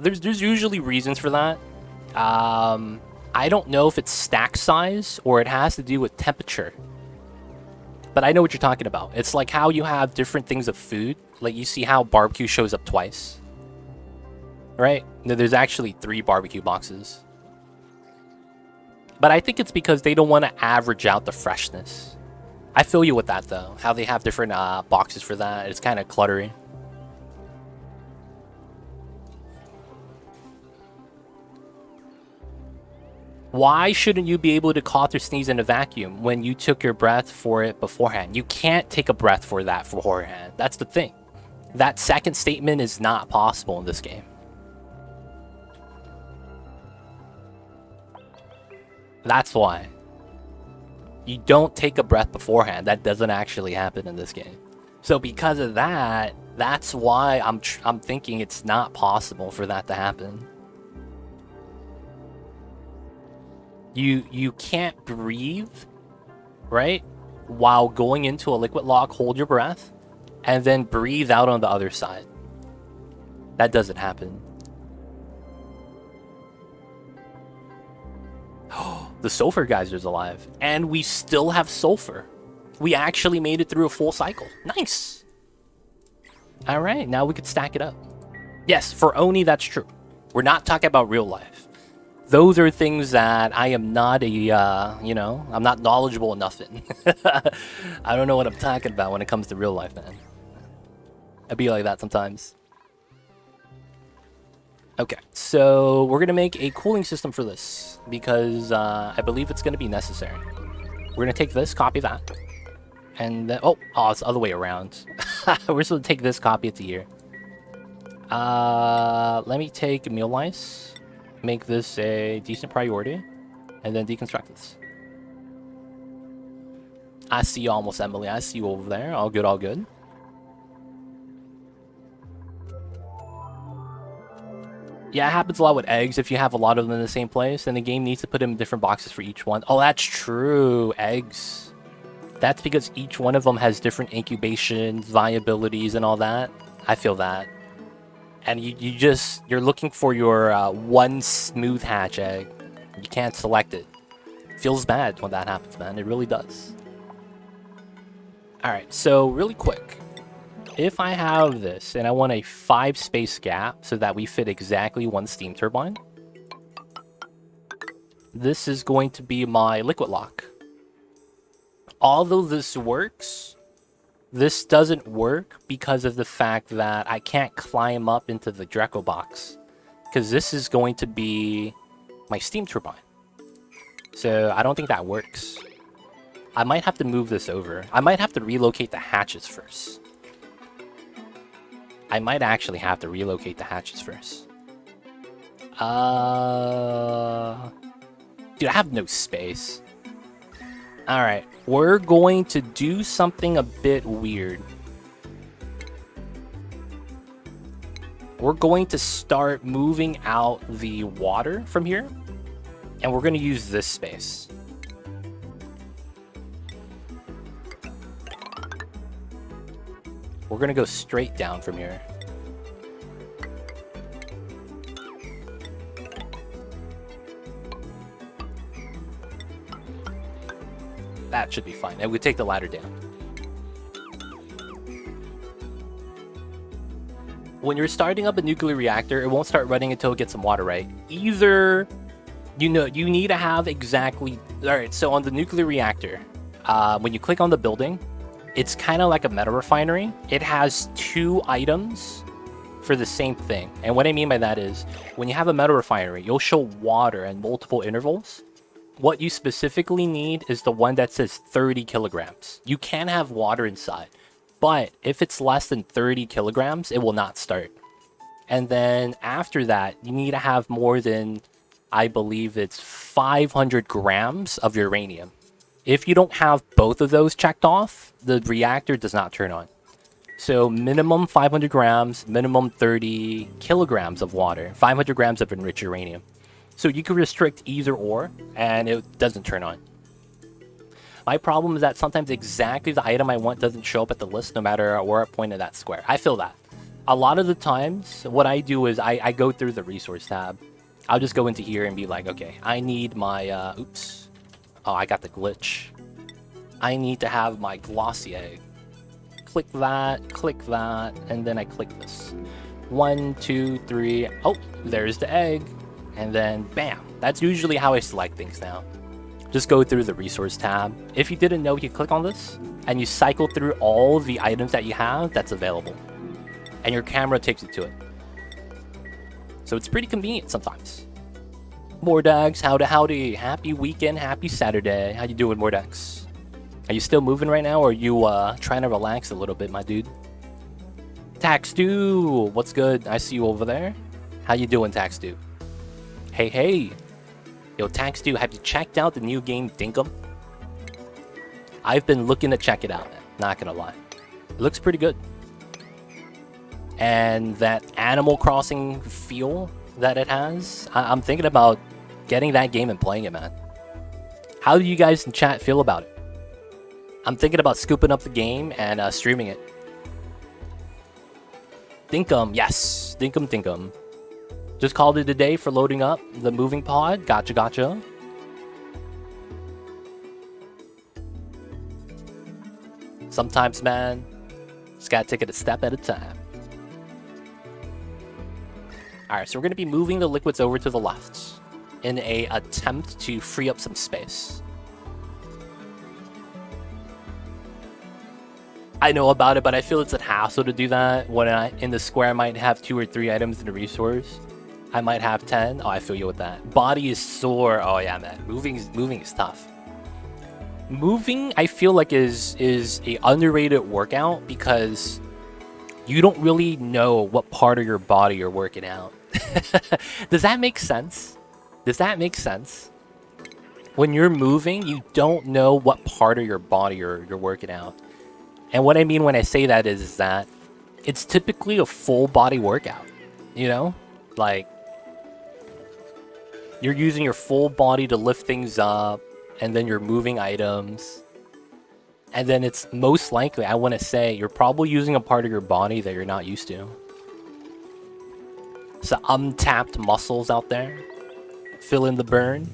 There's usually reasons for that. I don't know if it's stack size or it has to do with temperature. But I know what you're talking about. It's like how you have different things of food. Like you see how barbecue shows up twice. Right? No, there's actually 3 barbecue boxes. But I think it's because they don't want to average out the freshness. I feel you with that though. How they have different boxes for that. It's kind of cluttery. Why shouldn't you be able to cough or sneeze in a vacuum when you took your breath for it beforehand? You can't take a breath for that beforehand. That's the thing. That second statement is not possible in this game. That's why. You don't take a breath beforehand. That doesn't actually happen in this game. So because of that, that's why I'm thinking it's not possible for that to happen. You can't breathe, right? While going into a liquid lock, hold your breath, and then breathe out on the other side. That doesn't happen. The sulfur geyser's alive. And we still have sulfur. We actually made it through a full cycle. Nice. Alright, now we could stack it up. Yes, for Oni, that's true. We're not talking about real life. Those are things that I am not I'm not knowledgeable enough in. I don't know what I'm talking about when it comes to real life, man. I be like that sometimes. Okay, so we're going to make a cooling system for this because I believe it's going to be necessary. We're going to take this, copy that, and then... Oh, it's the other way around. We're supposed to take this, copy it to here. Let me take meal lice, make this a decent priority, and then deconstruct this. I see you almost, Emily. I see you over there. All good, all good. Yeah, it happens a lot with eggs. If you have a lot of them in the same place, then the game needs to put them in different boxes for each one. Oh, that's true. Eggs. That's because each one of them has different incubations, viabilities, and all that. I feel that. And you're looking for your one smooth hatch egg. You can't select it. Feels bad when that happens, man. It really does. Alright, so really quick. If I have this and I want a 5 space gap so that we fit exactly 1 steam turbine, this is going to be my liquid lock. Although this works, this doesn't work because of the fact that I can't climb up into the Dreco box, because this is going to be my steam turbine. So I don't think that works. I might have to move this over. I might have to relocate the hatches first. I might actually have to relocate the hatches first. Dude, I have no space. Alright, we're going to do something a bit weird. We're going to start moving out the water from here, and we're going to use this space. We're going to go straight down from here. That should be fine. And we take the ladder down. When you're starting up a nuclear reactor, it won't start running until it gets some water, right? Either, you need to have exactly... Alright, so on the nuclear reactor, when you click on the building, it's kind of like a meta refinery. It has 2 items for the same thing. And what I mean by that is, when you have a meta refinery, you'll show water at multiple intervals. What you specifically need is the one that says 30 kilograms. You can have water inside, but if it's less than 30 kilograms, it will not start. And then after that, you need to have more than, I believe it's 500 grams of uranium. If you don't have both of those checked off, the reactor does not turn on. So minimum 500 grams, minimum 30 kilograms of water, 500 grams of enriched uranium. So you can restrict either or, and it doesn't turn on. My problem is that sometimes exactly the item I want doesn't show up at the list no matter where I point at that square. I feel that. A lot of the times, what I do is I go through the resource tab. I'll just go into here and be like, okay, I need my, oops. Oh, I got the glitch. I need to have my glossy egg. Click that, and then I click this. 1, 2, 3. Oh, there's the egg. And then, bam. That's usually how I select things now. Just go through the resource tab. If you didn't know, you click on this, and you cycle through all the items that you have that's available. And your camera takes you to it. So it's pretty convenient sometimes. Mordax, howdy. Happy weekend, happy Saturday. How you doing, Mordax? Are you still moving right now, or are you trying to relax a little bit, my dude? Taxdu, what's good? I see you over there. How you doing, Taxdu? Hey. Yo, Taxdu, have you checked out the new game Dinkum? I've been looking to check it out, man. Not gonna lie. It looks pretty good. And that Animal Crossing feel that it has, I'm thinking about getting that game and playing it, man. How do you guys in chat feel about it? I'm thinking about scooping up the game and streaming it. Dinkum, yes. Dinkum. Just called it a day for loading up the moving pod. Gotcha. Sometimes, man, just gotta take it a step at a time. Alright, so we're gonna be moving the liquids over to the left in a attempt to free up some space. I know about it, but I feel it's a hassle to do that. When in the square, I might have 2 or 3 items in the resource. I might have 10. Oh, I feel you with that. Body is sore. Oh yeah, man. Moving is tough. Moving, I feel like is a underrated workout because you don't really know what part of your body you're working out. Does that make sense? When you're moving, you don't know what part of your body you're working out. And what I mean when I say that is that it's typically a full body workout, you know? Like, you're using your full body to lift things up, and then you're moving items. And then it's most likely, I want to say, you're probably using a part of your body that you're not used to. So untapped muscles out there. Fill in the burn.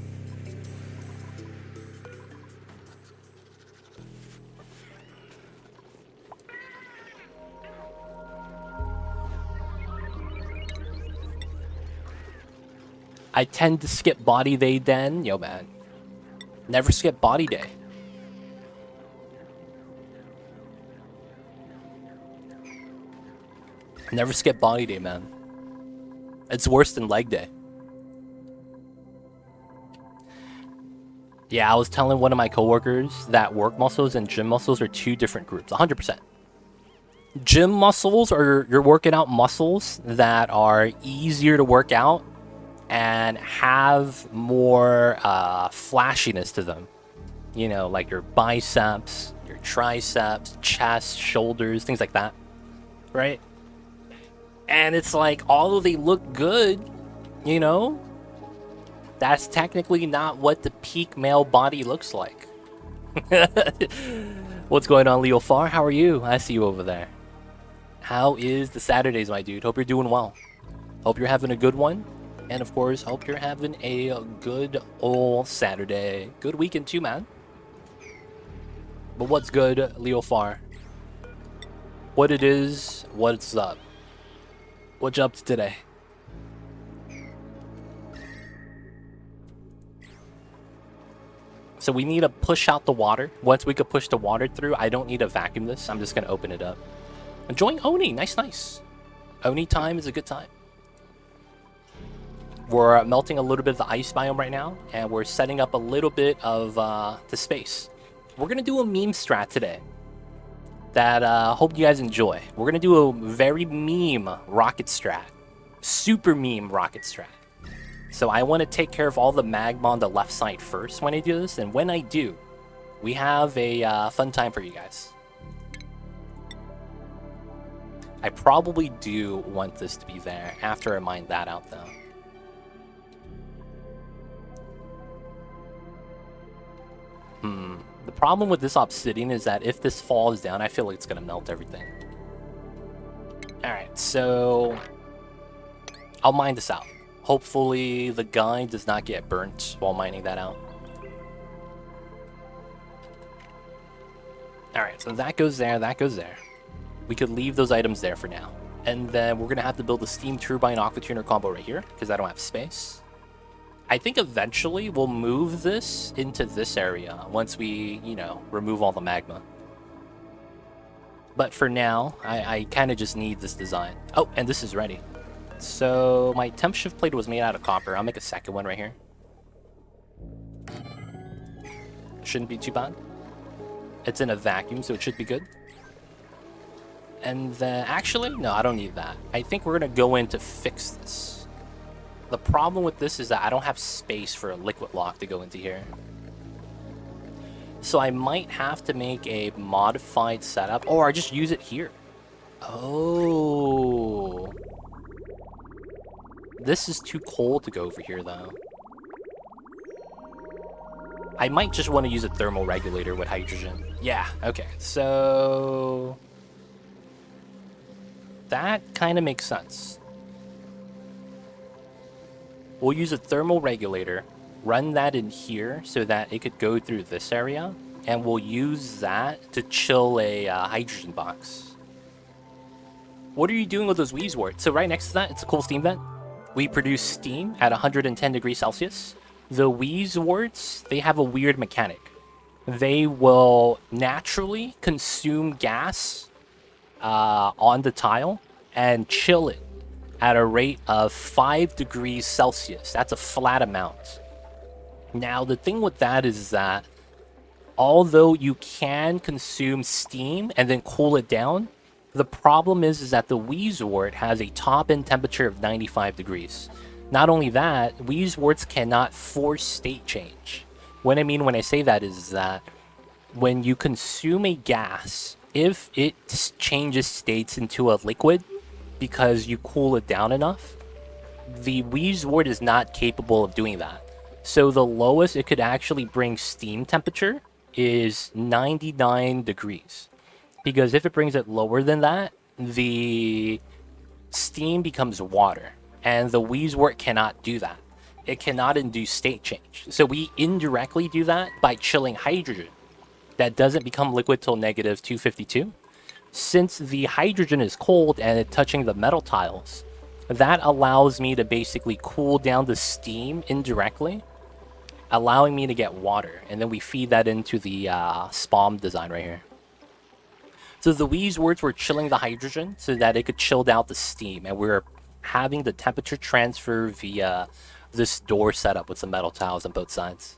I tend to skip body day then. Yo, man. Never skip body day. Never skip body day, man. It's worse than leg day. Yeah, I was telling one of my coworkers that work muscles and gym muscles are 2 different groups, 100%. Gym muscles are you're working out muscles that are easier to work out and have more flashiness to them. You know, like your biceps, your triceps, chest, shoulders, things like that, right? And it's like, although they look good, you know, that's technically not what the peak male body looks like. What's going on, Leo Far? How are you? I see you over there. How is the Saturdays, my dude? Hope you're doing well. Hope you're having a good one. And of course, hope you're having a good old Saturday. Good weekend too, man. But what's good, Leo Far? What it is, what's up? What's up today? So we need to push out the water. Once we could push the water through, I don't need to vacuum this. I'm just going to open it up. Enjoying Oni. Nice. Oni time is a good time. We're melting a little bit of the ice biome right now, and we're setting up a little bit of the space. We're going to do a meme strat today that hope you guys enjoy. We're going to do a very meme rocket strat. Super meme rocket strat. So I want to take care of all the magma on the left side first when I do this, and when I do, We have a fun time for you guys. I probably do want this to be there after I mine that out, though. The problem with this obsidian is that if this falls down, I feel like it's going to melt everything. Alright, so I'll mine this out. Hopefully the guy does not get burnt while mining that out. Alright, so that goes there, that goes there. We could leave those items there for now. And then we're going to have to build a steam turbine aquatuner combo right here, because I don't have space. I think eventually we'll move this into this area once we, you know, remove all the magma. But for now, I kind of just need this design. Oh, and this is ready. So my temp shift plate was made out of copper. I'll make a second one right here. Shouldn't be too bad. It's in a vacuum, so it should be good. And then, actually, no, I don't need that. I think we're going to go in to fix this. The problem with this is that I don't have space for a liquid lock to go into here. So I might have to make a modified setup, or I just use it here. Oh. This is too cold to go over here, though. I might just want to use a thermal regulator with hydrogen. Yeah, okay. So that kind of makes sense. We'll use a thermal regulator, run that in here so that it could go through this area, and we'll use that to chill a hydrogen box. What are you doing with those weaves warts? So right next to that, it's a cool steam vent. We produce steam at 110 degrees Celsius. The weaves warts, they have a weird mechanic. They will naturally consume gas on the tile and chill it at a rate of 5 degrees Celsius. That's a flat amount. Now, the thing with that is that although you can consume steam and then cool it down, the problem is that the Weezewort has a top-end temperature of 95 degrees. Not only that, Weezeworts cannot force state change. What I mean when I say that is that when you consume a gas, if it changes states into a liquid, because you cool it down enough, the Weezewort is not capable of doing that. So the lowest it could actually bring steam temperature is 99 degrees. Because if it brings it lower than that, the steam becomes water. And the Weezewort cannot do that. It cannot induce state change. So we indirectly do that by chilling hydrogen. That doesn't become liquid till negative 252. Since the hydrogen is cold and it's touching the metal tiles, that allows me to basically cool down the steam indirectly, allowing me to get water. And then we feed that into the SPOM design right here. So the Weezeworts were chilling the hydrogen so that it could chill out the steam. And we're having the temperature transfer via this door setup with some metal tiles on both sides.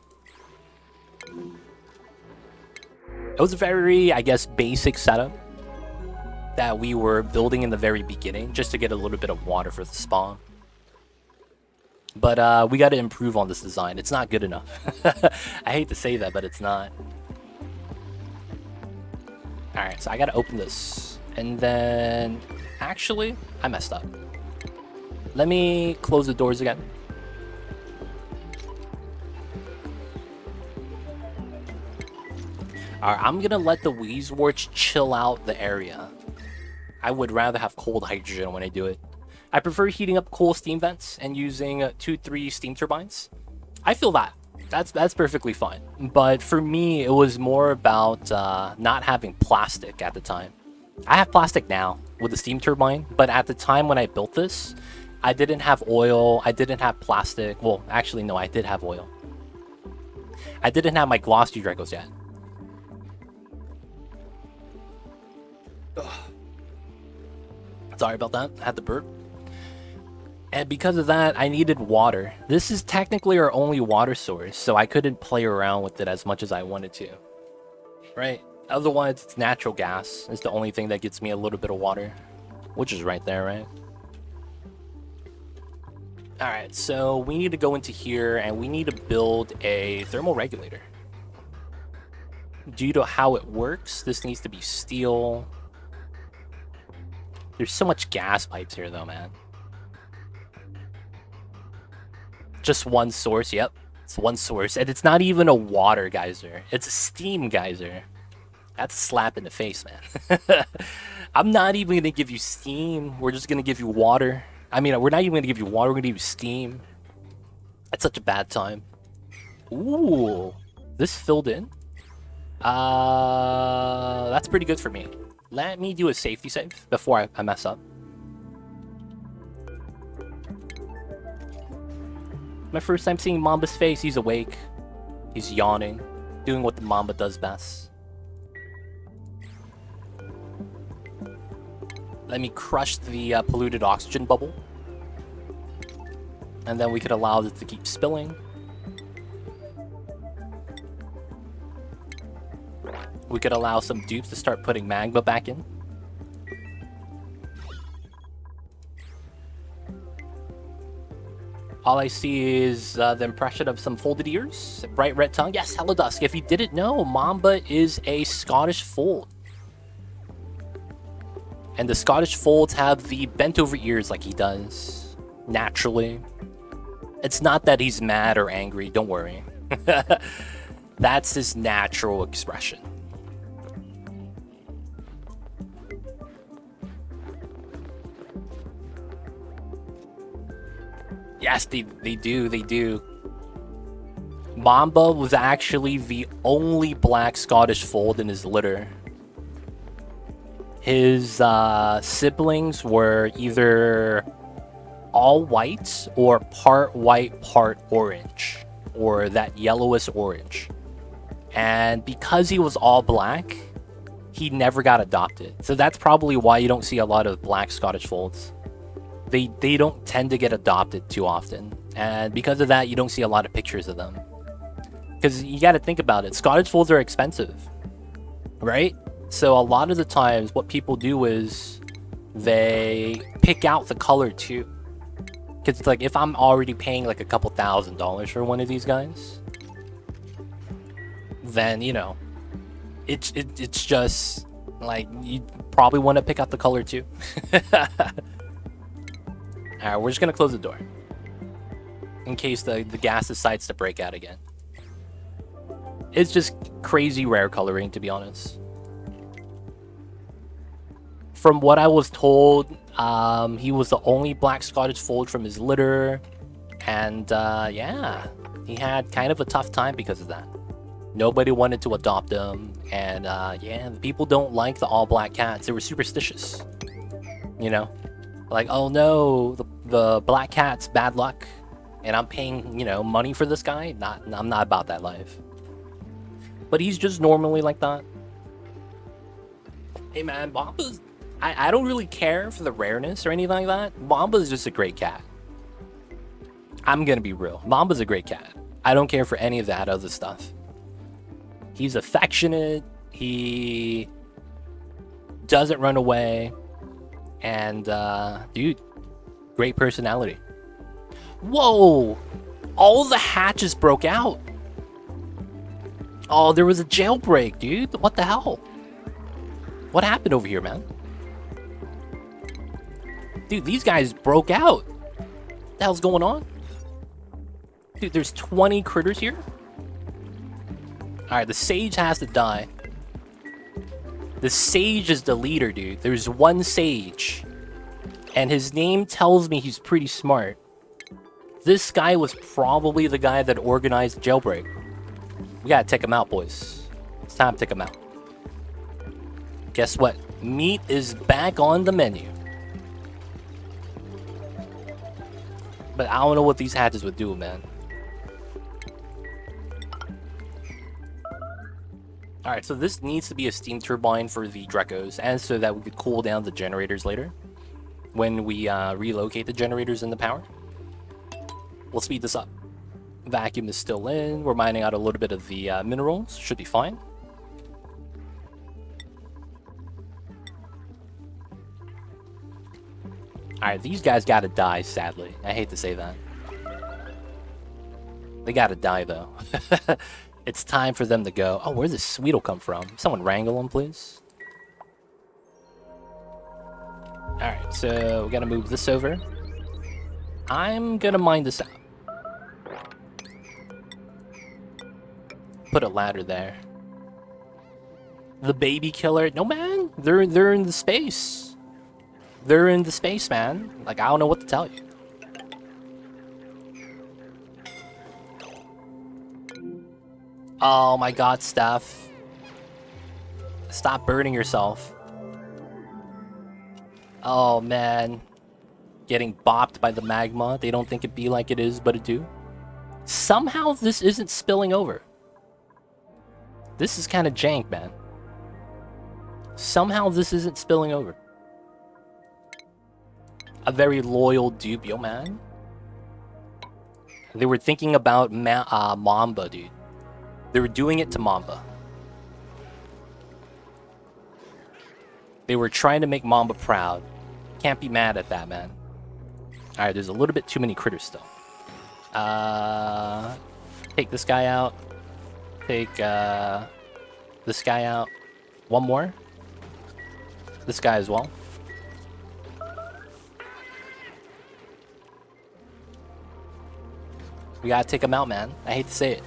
It was a very, I guess, basic setup that we were building in the very beginning just to get a little bit of water for the spawn. But we got to improve on this design. It's not good enough. I hate to say that, but it's not. Alright, so I got to open this. And then... Actually, I messed up. Let me close the doors again. Alright, I'm going to let the Weezeworts chill out the area. I would rather have cold hydrogen when I do it. I prefer heating up cool steam vents and using 2-3 steam turbines. I feel that. That's perfectly fine. But for me, it was more about not having plastic at the time. I have plastic now with the steam turbine, but at the time when I built this, I didn't have oil, I didn't have plastic. Well, actually, no, I did have oil. I didn't have my glossy Dragos yet. Ugh. Sorry about that. I had to burp. And because of that, I needed water. This is technically our only water source, so I couldn't play around with it as much as I wanted to. Right? Otherwise, it's natural gas. It's the only thing that gets me a little bit of water. Which is right there, right? Alright, so we need to go into here and we need to build a thermal regulator. due to how it works, this needs to be steel. There's so much gas pipes here, though, man. Just one source, yep. It's one source. And it's not even a water geyser. It's a steam geyser. That's a slap in the face, man. I'm not even going to give you steam. We're just going to give you water. I mean, we're not even going to give you water. We're going to give you steam. That's such a bad time. Ooh. This filled in. That's pretty good for me. Let me do a safety save before I mess up. My first time seeing Mamba's face. He's awake. He's yawning. Doing what the Mamba does best. Let me crush the polluted oxygen bubble. And then we could allow it to keep spilling. We could allow some dupes to start putting magma back in. All I see is the impression of some folded ears, bright red tongue. Yes, Hello Dusk. If you didn't know, Mamba is a Scottish fold. And the Scottish folds have the bent over ears like he does, naturally. It's not that he's mad or angry, don't worry. That's his natural expression. Yes, they do. Mamba was actually the only black Scottish fold in his litter. His siblings were either all white or part white, part orange, or that yellowish orange. And because he was all black, he never got adopted. So that's probably why you don't see a lot of black Scottish folds. They don't tend to get adopted too often. And because of that, you don't see a lot of pictures of them. Because you got to think about it. Scottish folds are expensive, right? So a lot of the times what people do is they pick out the color too. Because it's like, if I'm already paying like a couple $1,000s for one of these guys, then, you know, it's just like, you probably want to pick out the color too. Alright, we're just going to close the door in case the gas decides to break out again. It's just crazy rare coloring, to be honest. From what I was told, he was the only black Scottish fold from his litter. And yeah, he had kind of a tough time because of that. Nobody wanted to adopt him. And yeah, the people don't like the all black cats. They were superstitious. You know? Like, oh no, the black cat's bad luck. And I'm paying, you know, money for this guy. I'm not about that life. But he's just normally like that. Hey man, Mamba's... I don't really care for the rareness or anything like that. Mamba's just a great cat. I'm gonna be real. Mamba's a great cat. I don't care for any of that other stuff. He's affectionate. He doesn't run away. And, dude, great personality. Whoa! All the hatches broke out. Oh, there was a jailbreak, dude. What the hell? What happened over here, man? Dude, these guys broke out. What the hell's going on? Dude, there's 20 critters here? Alright, the sage has to die. The sage is the leader, dude. There's one sage. And his name tells me he's pretty smart. This guy was probably the guy that organized the jailbreak. We gotta take him out, boys. It's time to take him out. Guess what? Meat is back on the menu. But I don't know what these hatches would do, man. Alright, so this needs to be a steam turbine for the Drecos, and so that we could cool down the generators later when we relocate the generators in the power. We'll speed this up. Vacuum is still in. We're mining out a little bit of the minerals. Should be fine. Alright, these guys gotta die, sadly. I hate to say that. They gotta die, though. It's time for them to go. Oh, where's this Sweetle come from? Someone wrangle him, please. Alright, so we gotta move this over. I'm gonna mine this out. Put a ladder there. The baby killer. No, man. They're in the space. They're in the space, man. Like, I don't know what to tell you. Oh my god, Steph. Stop burning yourself. Oh, man. Getting bopped by the magma. They don't think it be like it is, but it do. Somehow this isn't spilling over. This is kind of jank, man. Somehow this isn't spilling over. A very loyal dupe, yo, man. They were thinking about Mamba, dude. They were doing it to Mamba. They were trying to make Mamba proud. Can't be mad at that, man. Alright, there's a little bit too many critters still. Take this guy out. Take this guy out. One more. This guy as well. We gotta take him out, man. I hate to say it.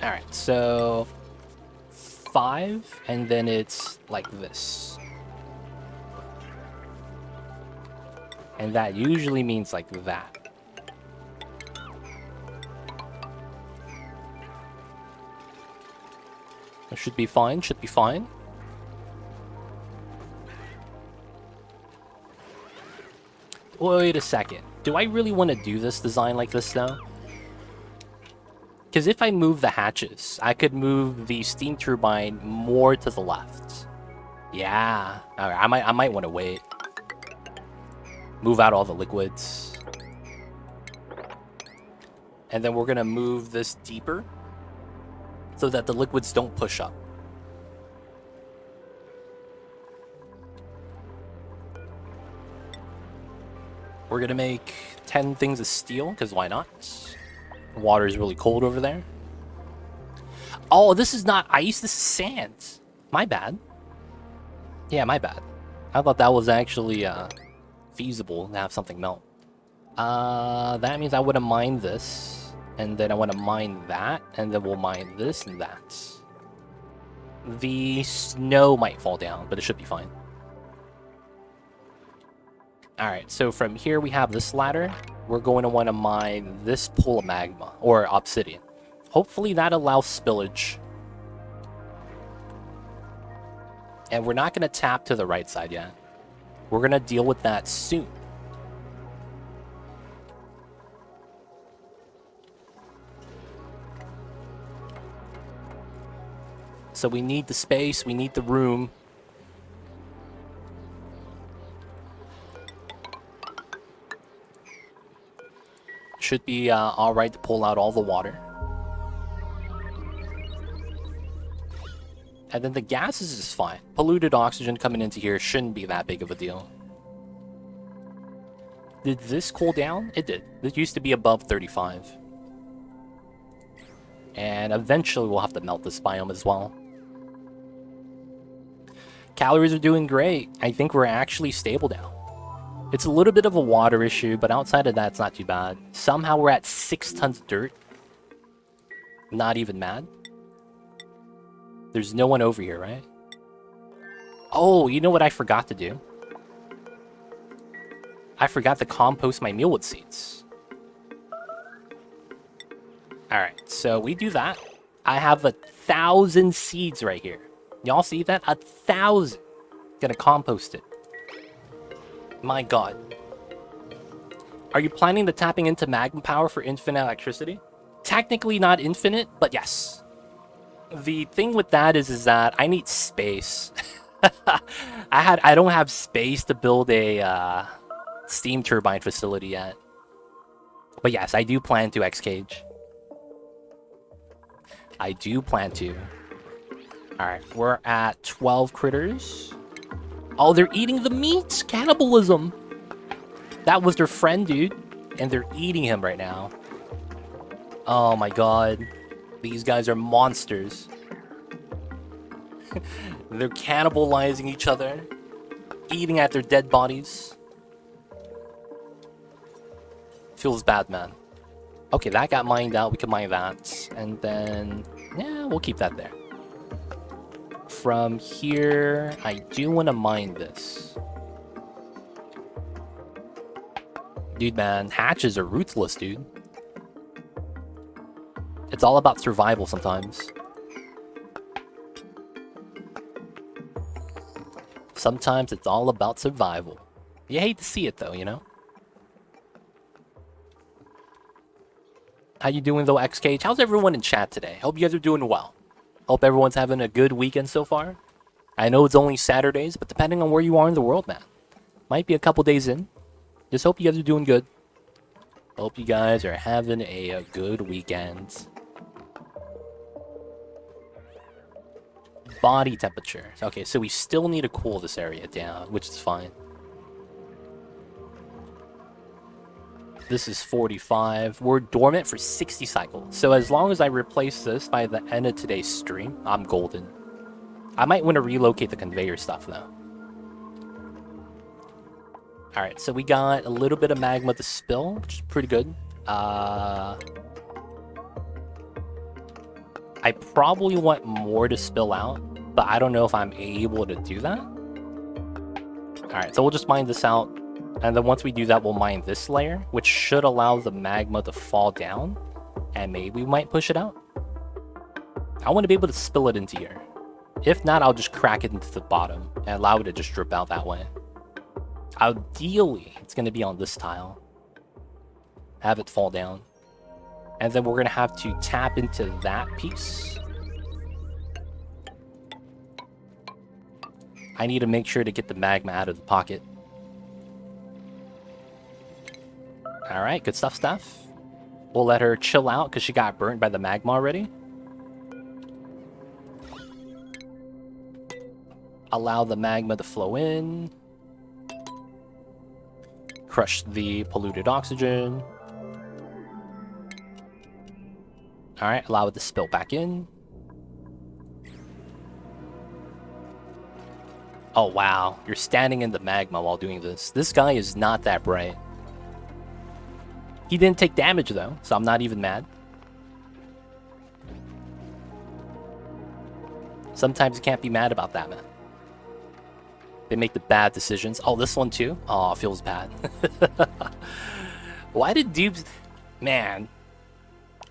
Alright, so 5, and then it's like this. And that usually means like that. It should be fine, should be fine. Wait a second. Do I really want to do this design like this though? Because if I move the hatches, I could move the steam turbine more to the left. Yeah. Alright, I might want to wait. Move out all the liquids. And then we're going to move this deeper so that the liquids don't push up. We're going to make 10 things of steel, because why not? Water is really cold over there. Oh, this is not ice, this is sand. My bad. Yeah, my bad. I thought that was actually feasible to have something melt. That means I would have mined this, and then I want to mine that, and then we'll mine this and that. The snow might fall down, but it should be fine. Alright, so from here we have this ladder. We're going to want to mine this pool of magma, or obsidian. Hopefully that allows spillage. And we're not going to tap to the right side yet. We're going to deal with that soon. So we need the space, we need the room. Should be alright to pull out all the water. And then the gases is fine. Polluted oxygen coming into here shouldn't be that big of a deal. Did this cool down? It did. It used to be above 35. And eventually we'll have to melt this biome as well. Calories are doing great. I think we're actually stable now. It's a little bit of a water issue, but outside of that, it's not too bad. Somehow we're at 6 tons of dirt. Not even mad. There's no one over here, right? Oh, you know what I forgot to do? I forgot to compost my mealwood seeds. Alright, so we do that. I have 1,000 seeds right here. Y'all see that? 1,000. Gonna compost it. My god. Are you planning to tapping into magma power for infinite electricity? Technically not infinite, but yes. The thing with that is that I need space. I don't have space to build a steam turbine facility yet. But yes, I do plan to X-Cage. I do plan to. Alright, we're at 12 critters. Oh, they're eating the meat! Cannibalism! That was their friend, dude. and they're eating him right now. Oh my god. These guys are monsters. They're cannibalizing each other, eating at their dead bodies. Feels bad, man. Okay, that got mined out. We can mine that. And then, yeah, we'll keep that there. From here, I do want to mine this. Dude, man, hatches are ruthless, dude. It's all about survival sometimes. Sometimes it's all about survival. You hate to see it, though, you know? How you doing, though, XCage? How's everyone in chat today? Hope you guys are doing well. Hope everyone's having a good weekend so far. I know it's only Saturdays, but depending on where you are in the world, man. Might be a couple days in. Just hope you guys are doing good. Hope you guys are having a good weekend. Body temperature. Okay, so we still need to cool this area down, which is fine. This is 45. We're dormant for 60 cycles. So as long as I replace this by the end of today's stream, I'm golden. I might want to relocate the conveyor stuff, though. Alright, so we got a little bit of magma to spill, which is pretty good. I probably want more to spill out, but I don't know if I'm able to do that. Alright, so we'll just mine this out. And then once we do that, we'll mine this layer, which should allow the magma to fall down. And maybe we might push it out. I want to be able to spill it into here. If not, I'll just crack it into the bottom and allow it to just drip out that way. Ideally, it's going to be on this tile. Have it fall down. And then we're going to have to tap into that piece. I need to make sure to get the magma out of the pocket. Alright, good stuff. We'll let her chill out because she got burnt by the magma already. Allow the magma to flow in. Crush the polluted oxygen. Alright, allow it to spill back in. Oh wow, you're standing in the magma while doing this. This guy is not that bright. He didn't take damage though, so I'm not even mad. Sometimes you can't be mad about that, man. They make the bad decisions. Oh, this one too? Oh, it feels bad. Why did dupes... Man.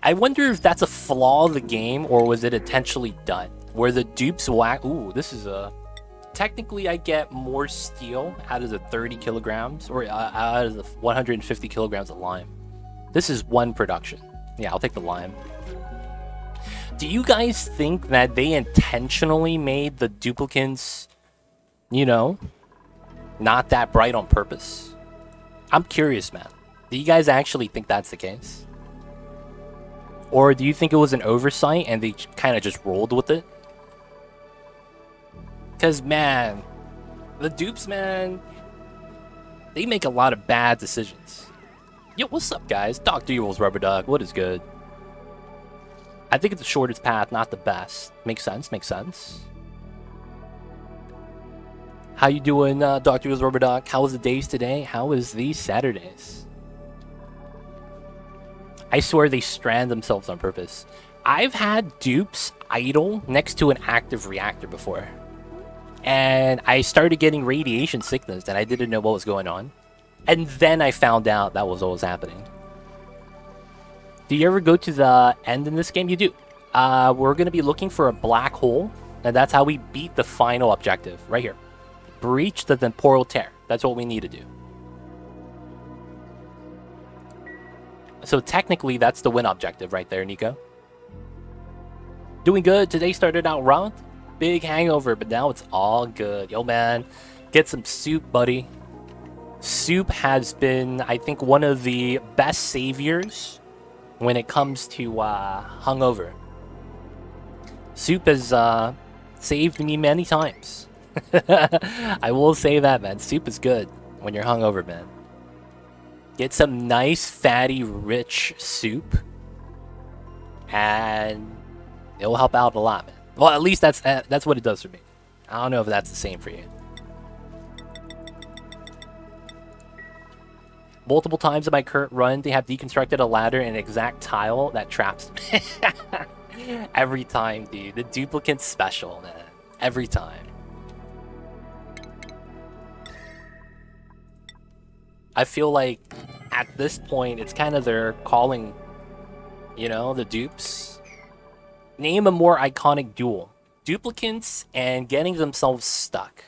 I wonder if that's a flaw of the game, or was it intentionally done? Where the dupes whack... Ooh, this is a... Technically, I get more steel out of the 30 kilograms, or out of the 150 kilograms of lime. This is one production. Yeah, I'll take the lime. Do you guys think that they intentionally made the duplicants, you know, not that bright on purpose? I'm curious, man. Do you guys actually think that's the case? Or do you think it was an oversight and they kind of just rolled with it? Because, man, the dupes, man, they make a lot of bad decisions. Yo, what's up, guys? Dr. Evil's Rubber Duck. What is good? I think it's the shortest path, not the best. Makes sense, makes sense. How you doing, Dr. Evil's Rubber Duck? How was the days today? How was these Saturdays? I swear they strand themselves on purpose. I've had dupes idle next to an active reactor before. And I started getting radiation sickness and I didn't know what was going on. And then I found out that was what was happening. Do you ever go to the end in this game? You do. We're going to be looking for a black hole. And that's how we beat the final objective. Right here. Breach the temporal tear. That's what we need to do. So technically, that's the win objective right there, Nico. Doing good. Today started out rough. Big hangover, but now it's all good. Yo, man. Get some soup, buddy. Soup has been, I think, one of the best saviors when it comes to hungover. Soup has saved me many times. I will say that, man. Soup is good when you're hungover, man. Get some nice, fatty, rich soup. And it will help out a lot, man. Well, at least that's what it does for me. I don't know if that's the same for you. Multiple times in my current run, they have deconstructed a ladder and an exact tile that traps me. Every time, dude. The duplicate's special, man. Every time. I feel like at this point, it's kind of their calling, you know, the dupes. Name a more iconic duel. Duplicates and getting themselves stuck.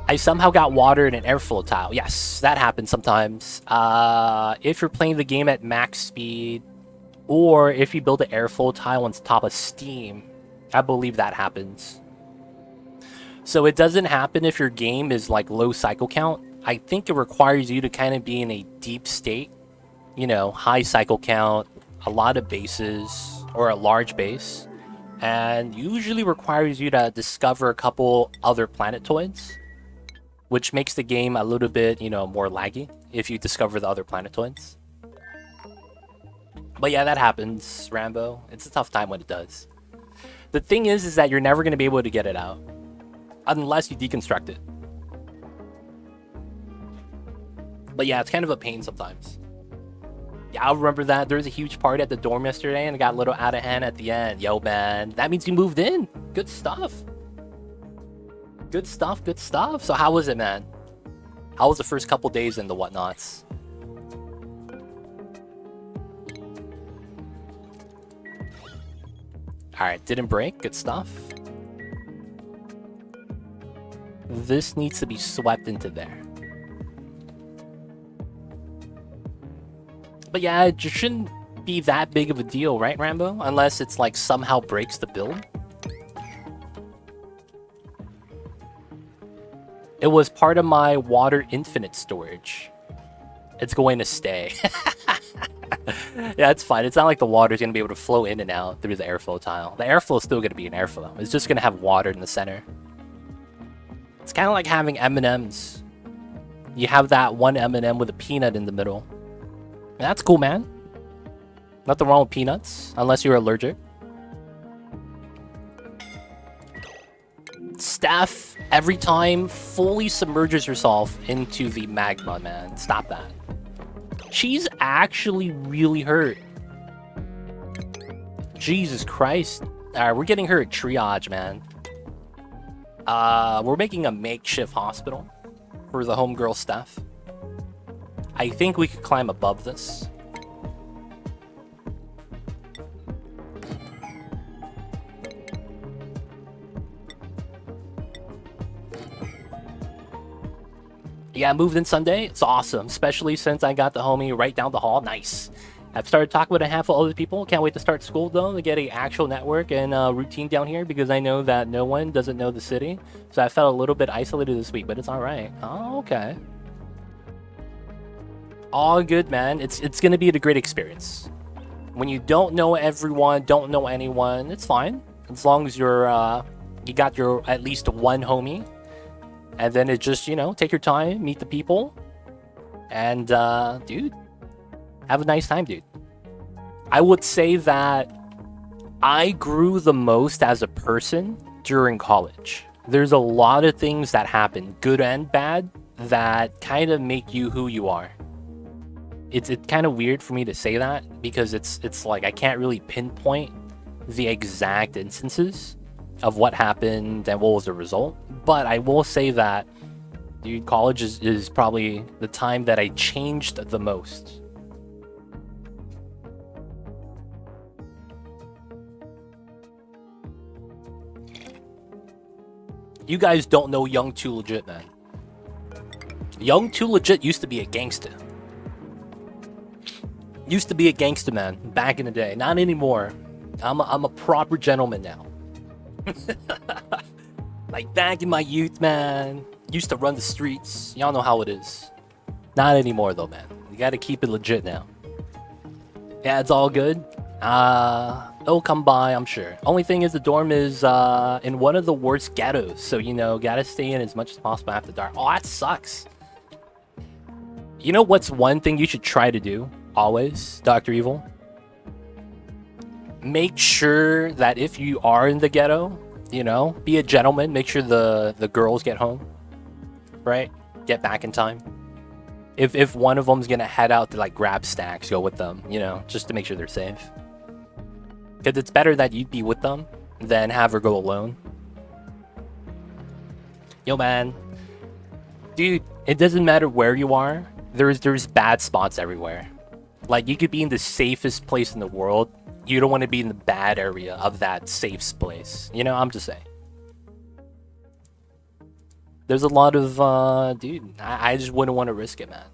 I somehow got water in an airflow tile. Yes, that happens sometimes. If you're playing the game at max speed, or if you build an airflow tile on top of Steam, I believe that happens. So it doesn't happen if your game is like low cycle count. I think it requires you to kind of be in a deep state, you know, high cycle count, a lot of bases, or a large base, and usually requires you to discover a couple other planetoids, which makes the game a little bit, you know, more laggy if you discover the other planetoids. But yeah, that happens, Rambo. It's a tough time when it does. The thing is that you're never going to be able to get it out unless you deconstruct it. But yeah, it's kind of a pain sometimes. Yeah, I remember that. There was a huge party at the dorm yesterday and it got a little out of hand at the end. Yo, man, that means you moved in. Good stuff. Good stuff, good stuff. So how was it, man? How was the first couple days and the whatnots? Alright, didn't break. Good stuff. This needs to be swept into there. But yeah, it just shouldn't be that big of a deal, right, Rambo? Unless it's like somehow breaks the build. It was part of my water infinite storage. It's going to stay. Yeah, it's fine. It's not like the water's going to be able to flow in and out through the airflow tile. The airflow is still going to be an airflow. It's just going to have water in the center. It's kind of like having M&Ms. You have that one M&M with a peanut in the middle. That's cool, man. Nothing wrong with peanuts, unless you're allergic. Steph, every time, fully submerges herself into the magma, man. Stop that. She's actually really hurt. Jesus Christ. Alright, we're getting her a triage, man. We're making a makeshift hospital for the homegirl Steph. I think we could climb above this. Yeah, I moved in Sunday. It's awesome, especially since I got the homie right down the hall. Nice. I've started talking with a handful of other people. Can't wait to start school, though, to get a actual network and routine down here, because I know that no one doesn't know the city. So I felt a little bit isolated this week, but it's all right. Oh, okay. All good, man. It's going to be a great experience. When you don't know everyone, don't know anyone, it's fine. As long as you're, you got your at least one homie. And then it just, you know, take your time, meet the people. And, dude, have a nice time, dude. I would say that I grew the most as a person during college. There's a lot of things that happen, good and bad, that kind of make you who you are. It's kind of weird for me to say that, because it's like I can't really pinpoint the exact instances of what happened and what was the result. But I will say that, dude, college is probably the time that I changed the most. You guys don't know Young Too Legit, man. Young Too Legit used to be a gangster. Used to be a gangster, man, back in the day. Not anymore. I'm a proper gentleman now. Like back in my youth, man. Used to run the streets. Y'all know how it is. Not anymore, though, man. You gotta keep it legit now. Yeah, it's all good. It'll come by, I'm sure. Only thing is the dorm is in one of the worst ghettos. So, you know, gotta stay in as much as possible after dark. Oh, that sucks. You know what's one thing you should try to do always, Dr. Evil? Make sure that if you are in the ghetto, you know, be a gentleman. Make sure the girls get home, right? Get back in time. If one of them's gonna head out to like grab snacks, go with them, you know, just to make sure they're safe. Because it's better that you'd be with them than have her go alone. Yo, man. Dude, it doesn't matter where you are. There's bad spots everywhere. Like, you could be in the safest place in the world. You don't want to be in the bad area of that safe place. You know, I'm just saying. There's a lot of, dude, I just wouldn't want to risk it, man.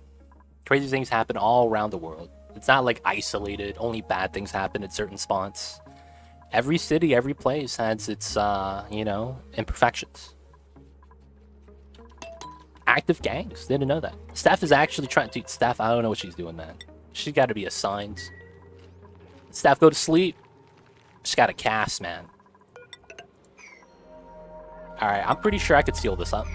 Crazy things happen all around the world. It's not like isolated, only bad things happen at certain spots. Every city, every place has its, you know, imperfections. Active gangs, didn't know that. Steph is actually trying to, Steph, I don't know what she's doing, man. She's got to be assigned. Steph, go to sleep. She's got to cast, man. Alright, I'm pretty sure I could seal this up.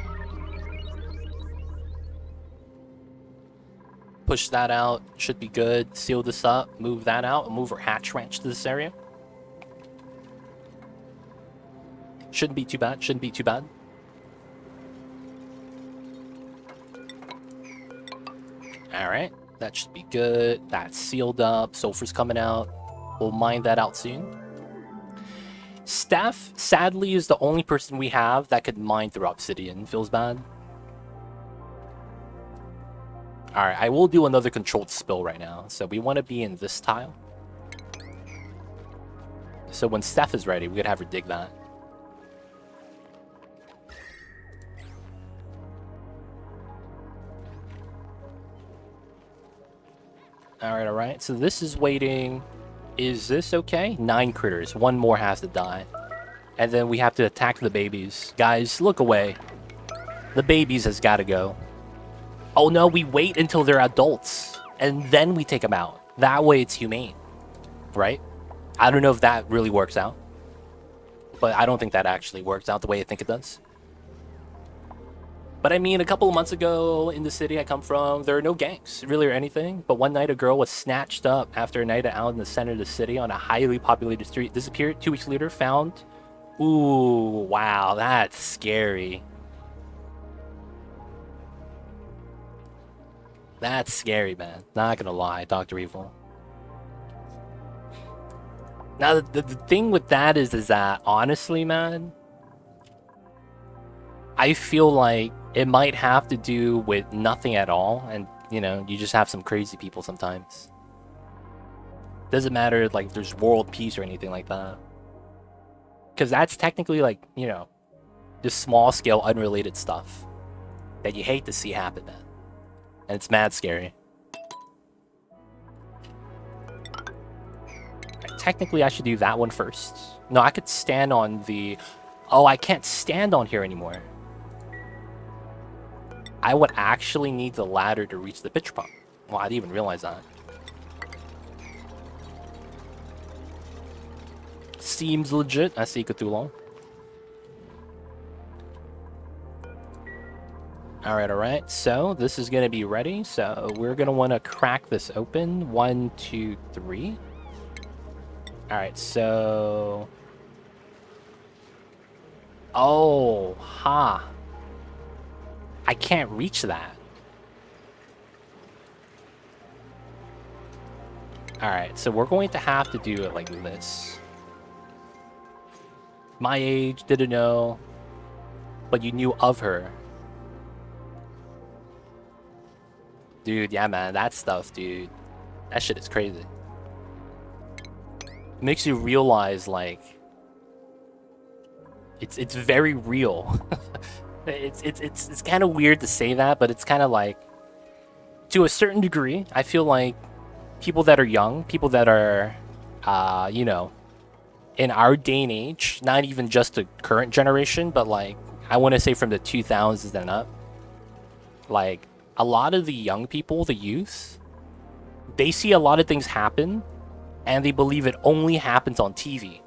Push that out. Should be good. Seal this up. Move that out. Move our hatch wrench to this area. Shouldn't be too bad. Shouldn't be too bad. Alright. That should be good. That's sealed up. Sulfur's coming out. We'll mine that out soon. Steph, sadly, is the only person we have that could mine through obsidian. Feels bad. Alright, I will do another controlled spill right now. So we want to be in this tile. So when Steph is ready, we could have her dig that. Alright, alright. So this is waiting. Is this okay? 9 critters. One more has to die. And then we have to attack the babies. Guys, look away. The babies has got to go. Oh no, we wait until they're adults. And then we take them out. That way it's humane. Right? I don't know if that really works out. But I don't think that actually works out the way I think it does. But I mean, a couple of months ago in the city I come from, there are no gangs, really, or anything. But one night a girl was snatched up after a night out in the center of the city on a highly populated street. Disappeared. 2 weeks later, found. Ooh, wow, that's scary. That's scary, man. Not gonna lie, Dr. Evil. Now, the thing with that is that, honestly, man, I feel like it might have to do with nothing at all, and, you know, you just have some crazy people sometimes. Doesn't matter, like, if there's world peace or anything like that. Because that's technically, like, you know, just small-scale, unrelated stuff that you hate to see happen, man. And it's mad scary. Technically, I should do that one first. No, I could stand on the... Oh, I can't stand on here anymore. I would actually need the ladder to reach the pitch pump. Well, I didn't even realize that. Seems legit. I see Cthulhu. Alright, alright. So, this is going to be ready. So, we're going to want to crack this open. 1, 2, 3. Alright, so... Oh, ha. I can't reach that. Alright, so we're going to have to do it like this. My age, didn't know, but you knew of her. Dude, yeah, man, that stuff, dude. That shit is crazy. It makes you realize, like, it's very real. It's kind of weird to say that, but it's kind of like, to a certain degree, I feel like people that are young, people that are, you know, in our day and age, not even just the current generation, but like, I want to say from the 2000s and up, like, a lot of the young people, the youth, they see a lot of things happen, and they believe it only happens on TV.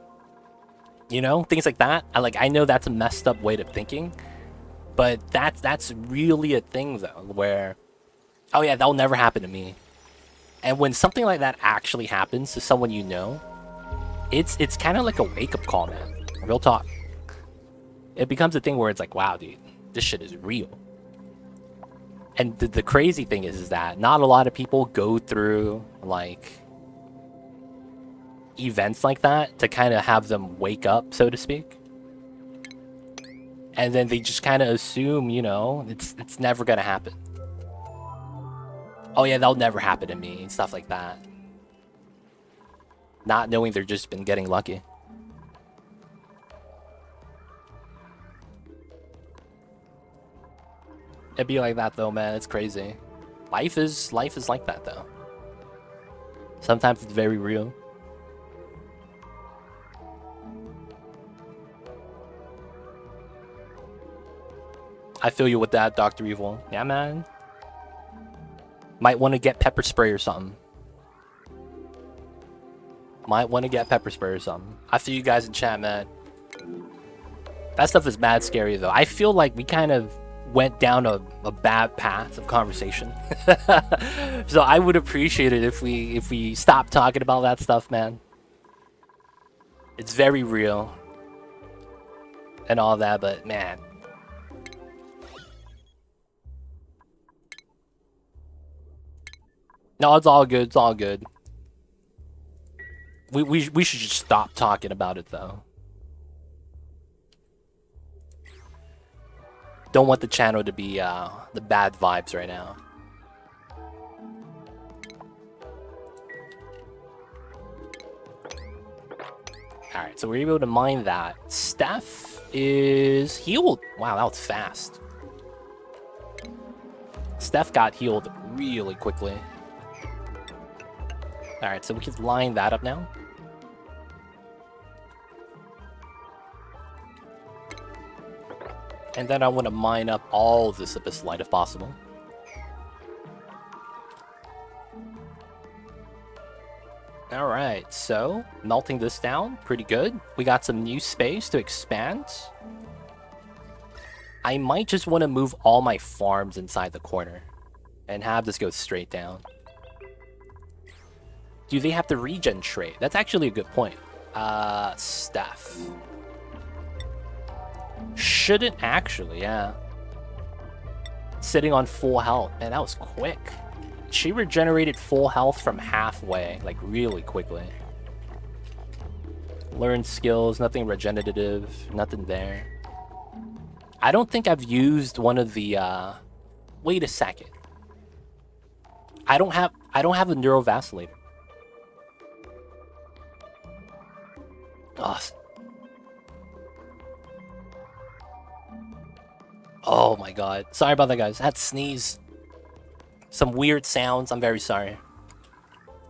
You know, things like that. I know that's a messed up way of thinking, but that's really a thing though, where Oh yeah, that'll never happen to me. And when something like that actually happens to someone you know, it's kind of like a wake-up call, man. Real talk. It becomes a thing where it's like, wow, dude, this shit is real. And the crazy thing is that not a lot of people go through, like, events like that to kind of have them wake up, so to speak. And then they just kind of assume, you know, it's never gonna happen. Oh yeah, that'll never happen to me, and stuff like that. Not knowing they've just been getting lucky. It'd be like that though, man. It's crazy. Life is like that though. Sometimes it's very real. I feel you with that, Dr. Evil. Yeah, man. Might want to get pepper spray or something. Might want to get pepper spray or something. I feel you guys in chat, man. That stuff is mad scary though. I feel like we kind of went down a bad path of conversation. So I would appreciate it if we stopped talking about that stuff, man. It's very real and all that, but man. No, it's all good. It's all good. We should just stop talking about it though. Don't want the channel to be the bad vibes right now. Alright, so we're able to mine that. Steph is healed. Wow, that was fast. Steph got healed really quickly. Alright, so we can line that up now. And then I want to mine up all this abyssalite if possible. Alright, so melting this down, pretty good. We got some new space to expand. I might just want to move all my farms inside the corner and have this go straight down. Do they have the regen trait? That's actually a good point. Steph. Shouldn't actually, yeah. Sitting on full health. Man, that was quick. She regenerated full health from halfway, like really quickly. Learn skills, nothing regenerative, nothing there. I don't think I've used one of the, wait a second. I don't have a neurovacillator. Oh my god. Sorry about that, guys. I had to sneeze. Some weird sounds. I'm very sorry.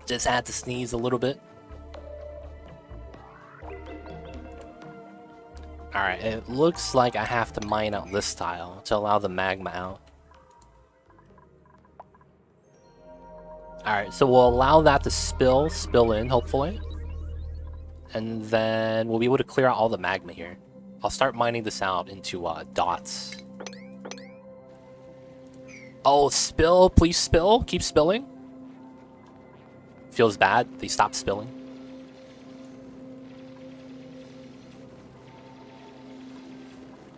Just had to sneeze a little bit. Alright, it looks like I have to mine out this tile to allow the magma out. Alright, so we'll allow that to spill in, hopefully. And then we'll be able to clear out all the magma here. I'll start mining this out into dots. Oh, spill, please spill. Keep spilling. Feels bad. They stopped spilling.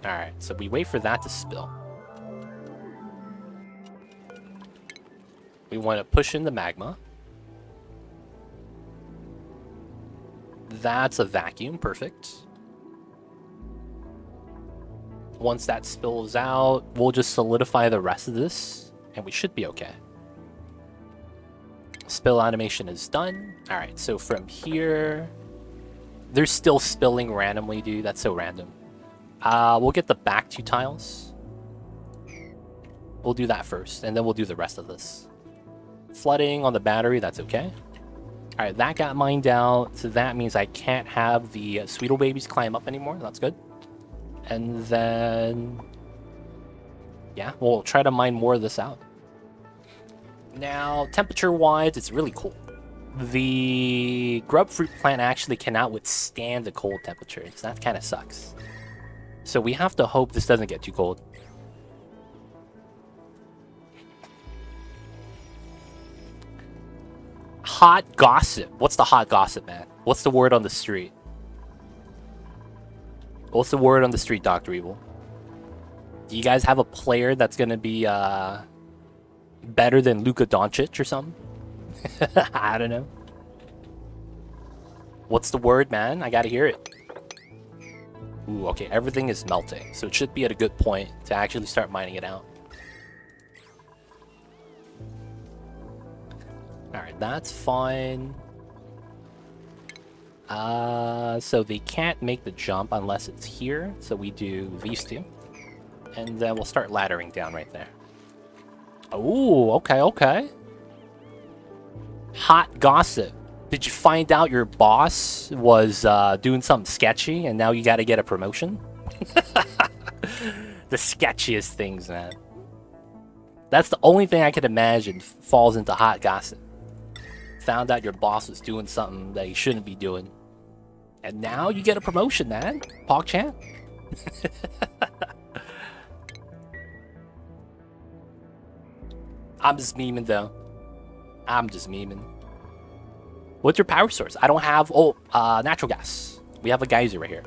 Alright, so we wait for that to spill. We want to push in the magma. That's a vacuum, perfect. Once that spills out, we'll just solidify the rest of this, and we should be okay. Spill animation is done. Alright, so from here... They're still spilling randomly, dude. That's so random. We'll get the back two tiles. We'll do that first, and then we'll do the rest of this. Flooding on the battery, that's okay. Alright, that got mined out, so that means I can't have the Sweetle babies climb up anymore. That's good. And then... yeah, we'll try to mine more of this out. Now, temperature-wise, it's really cold. The grub fruit plant actually cannot withstand the cold temperatures. That kind of sucks. So we have to hope this doesn't get too cold. Hot gossip. What's the hot gossip, man? What's the word on the street? What's the word on the street, Dr. Evil? Do you guys have a player that's gonna be better than Luka Doncic or something? I don't know. What's the word, man? I gotta hear it. Ooh, okay, everything is melting, so it should be at a good point to actually start mining it out. Alright, that's fine. So they can't make the jump unless it's here, so we do these two. And then we'll start laddering down right there. Oh, okay, okay. Hot gossip. Did you find out your boss was doing something sketchy and now you gotta get a promotion? The sketchiest things, man. That's the only thing I could imagine falls into hot gossip. Found out your boss was doing something that he shouldn't be doing. And now you get a promotion, man. PogChamp. I'm just memeing, though. I'm just memeing. What's your power source? I don't have... Oh, natural gas. We have a geyser right here.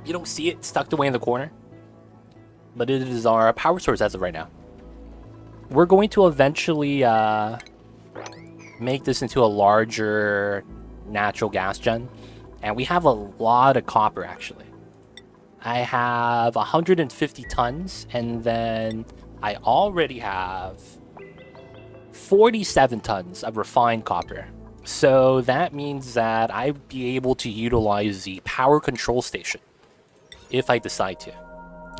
You don't see it tucked away in the corner. But it is our power source as of right now. We're going to eventually make this into a larger natural gas gen. And we have a lot of copper, actually. I have 150 tons, and then I already have 47 tons of refined copper. So that means that I'd be able to utilize the power control station if I decide to.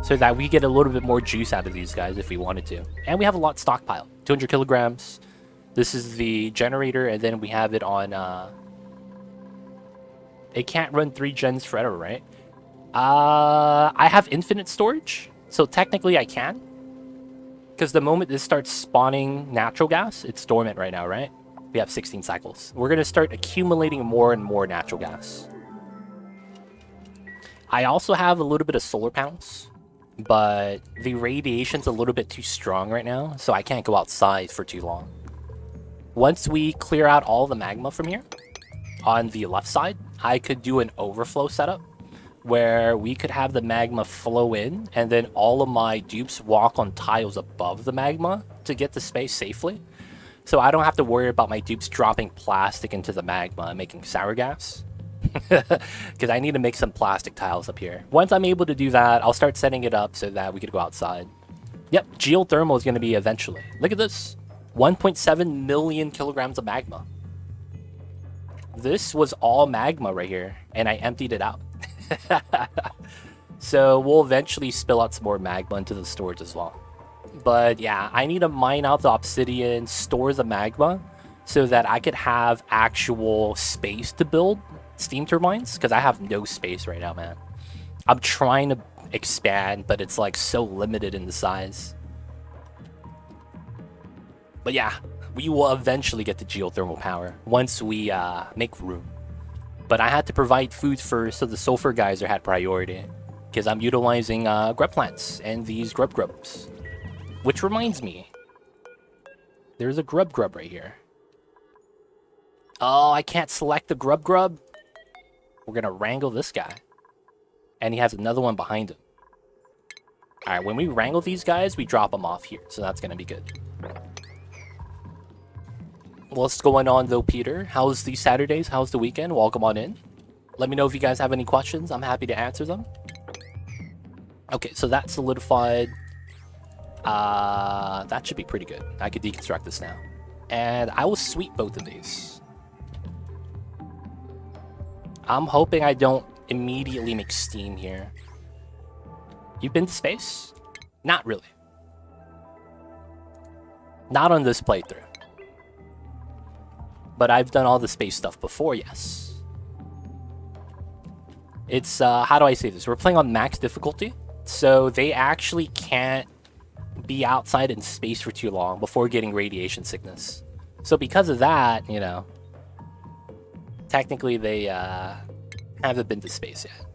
So that we get a little bit more juice out of these guys if we wanted to. And we have a lot stockpiled. 200 kilograms. This is the generator, and then we have it on... It can't run 3 gens forever, right? I have infinite storage, so technically I can. Because the moment this starts spawning natural gas, it's dormant right now, right? We have 16 cycles. We're going to start accumulating more and more natural gas. I also have a little bit of solar panels, but the radiation's a little bit too strong right now, so I can't go outside for too long. Once we clear out all the magma from here, on the left side, I could do an overflow setup where we could have the magma flow in and then all of my dupes walk on tiles above the magma to get to space safely. So I don't have to worry about my dupes dropping plastic into the magma and making sour gas. Because I need to make some plastic tiles up here. Once I'm able to do that, I'll start setting it up so that we could go outside. Yep, geothermal is going to be eventually. Look at this. 1.7 million kilograms of magma. This was all magma right here, and I emptied it out. So we'll eventually spill out some more magma into the storage as well. But yeah, I need to mine out the obsidian, store the magma, so that I could have actual space to build steam turbines, because I have no space right now, man. I'm trying to expand, but it's like so limited in the size. But yeah, we will eventually get to geothermal power once we make room. But I had to provide food first, so the sulfur geyser had priority. Because I'm utilizing grub plants and these grubs. Which reminds me, there's a grub right here. Oh, I can't select the grub. We're going to wrangle this guy. And he has another one behind him. Alright, when we wrangle these guys, we drop them off here. So that's going to be good. What's going on though, Peter? How's the Saturdays? How's the weekend? Welcome on in. Let me know if you guys have any questions. I'm happy to answer them. Okay, so that's solidified. That should be pretty good. I could deconstruct this now. And I will sweep both of these. I'm hoping I don't immediately make steam here. You've been to space? Not really. Not on this playthrough. But I've done all the space stuff before, yes. It's, how do I say this? We're playing on max difficulty, so they actually can't be outside in space for too long before getting radiation sickness. So because of that, you know, technically they haven't been to space yet.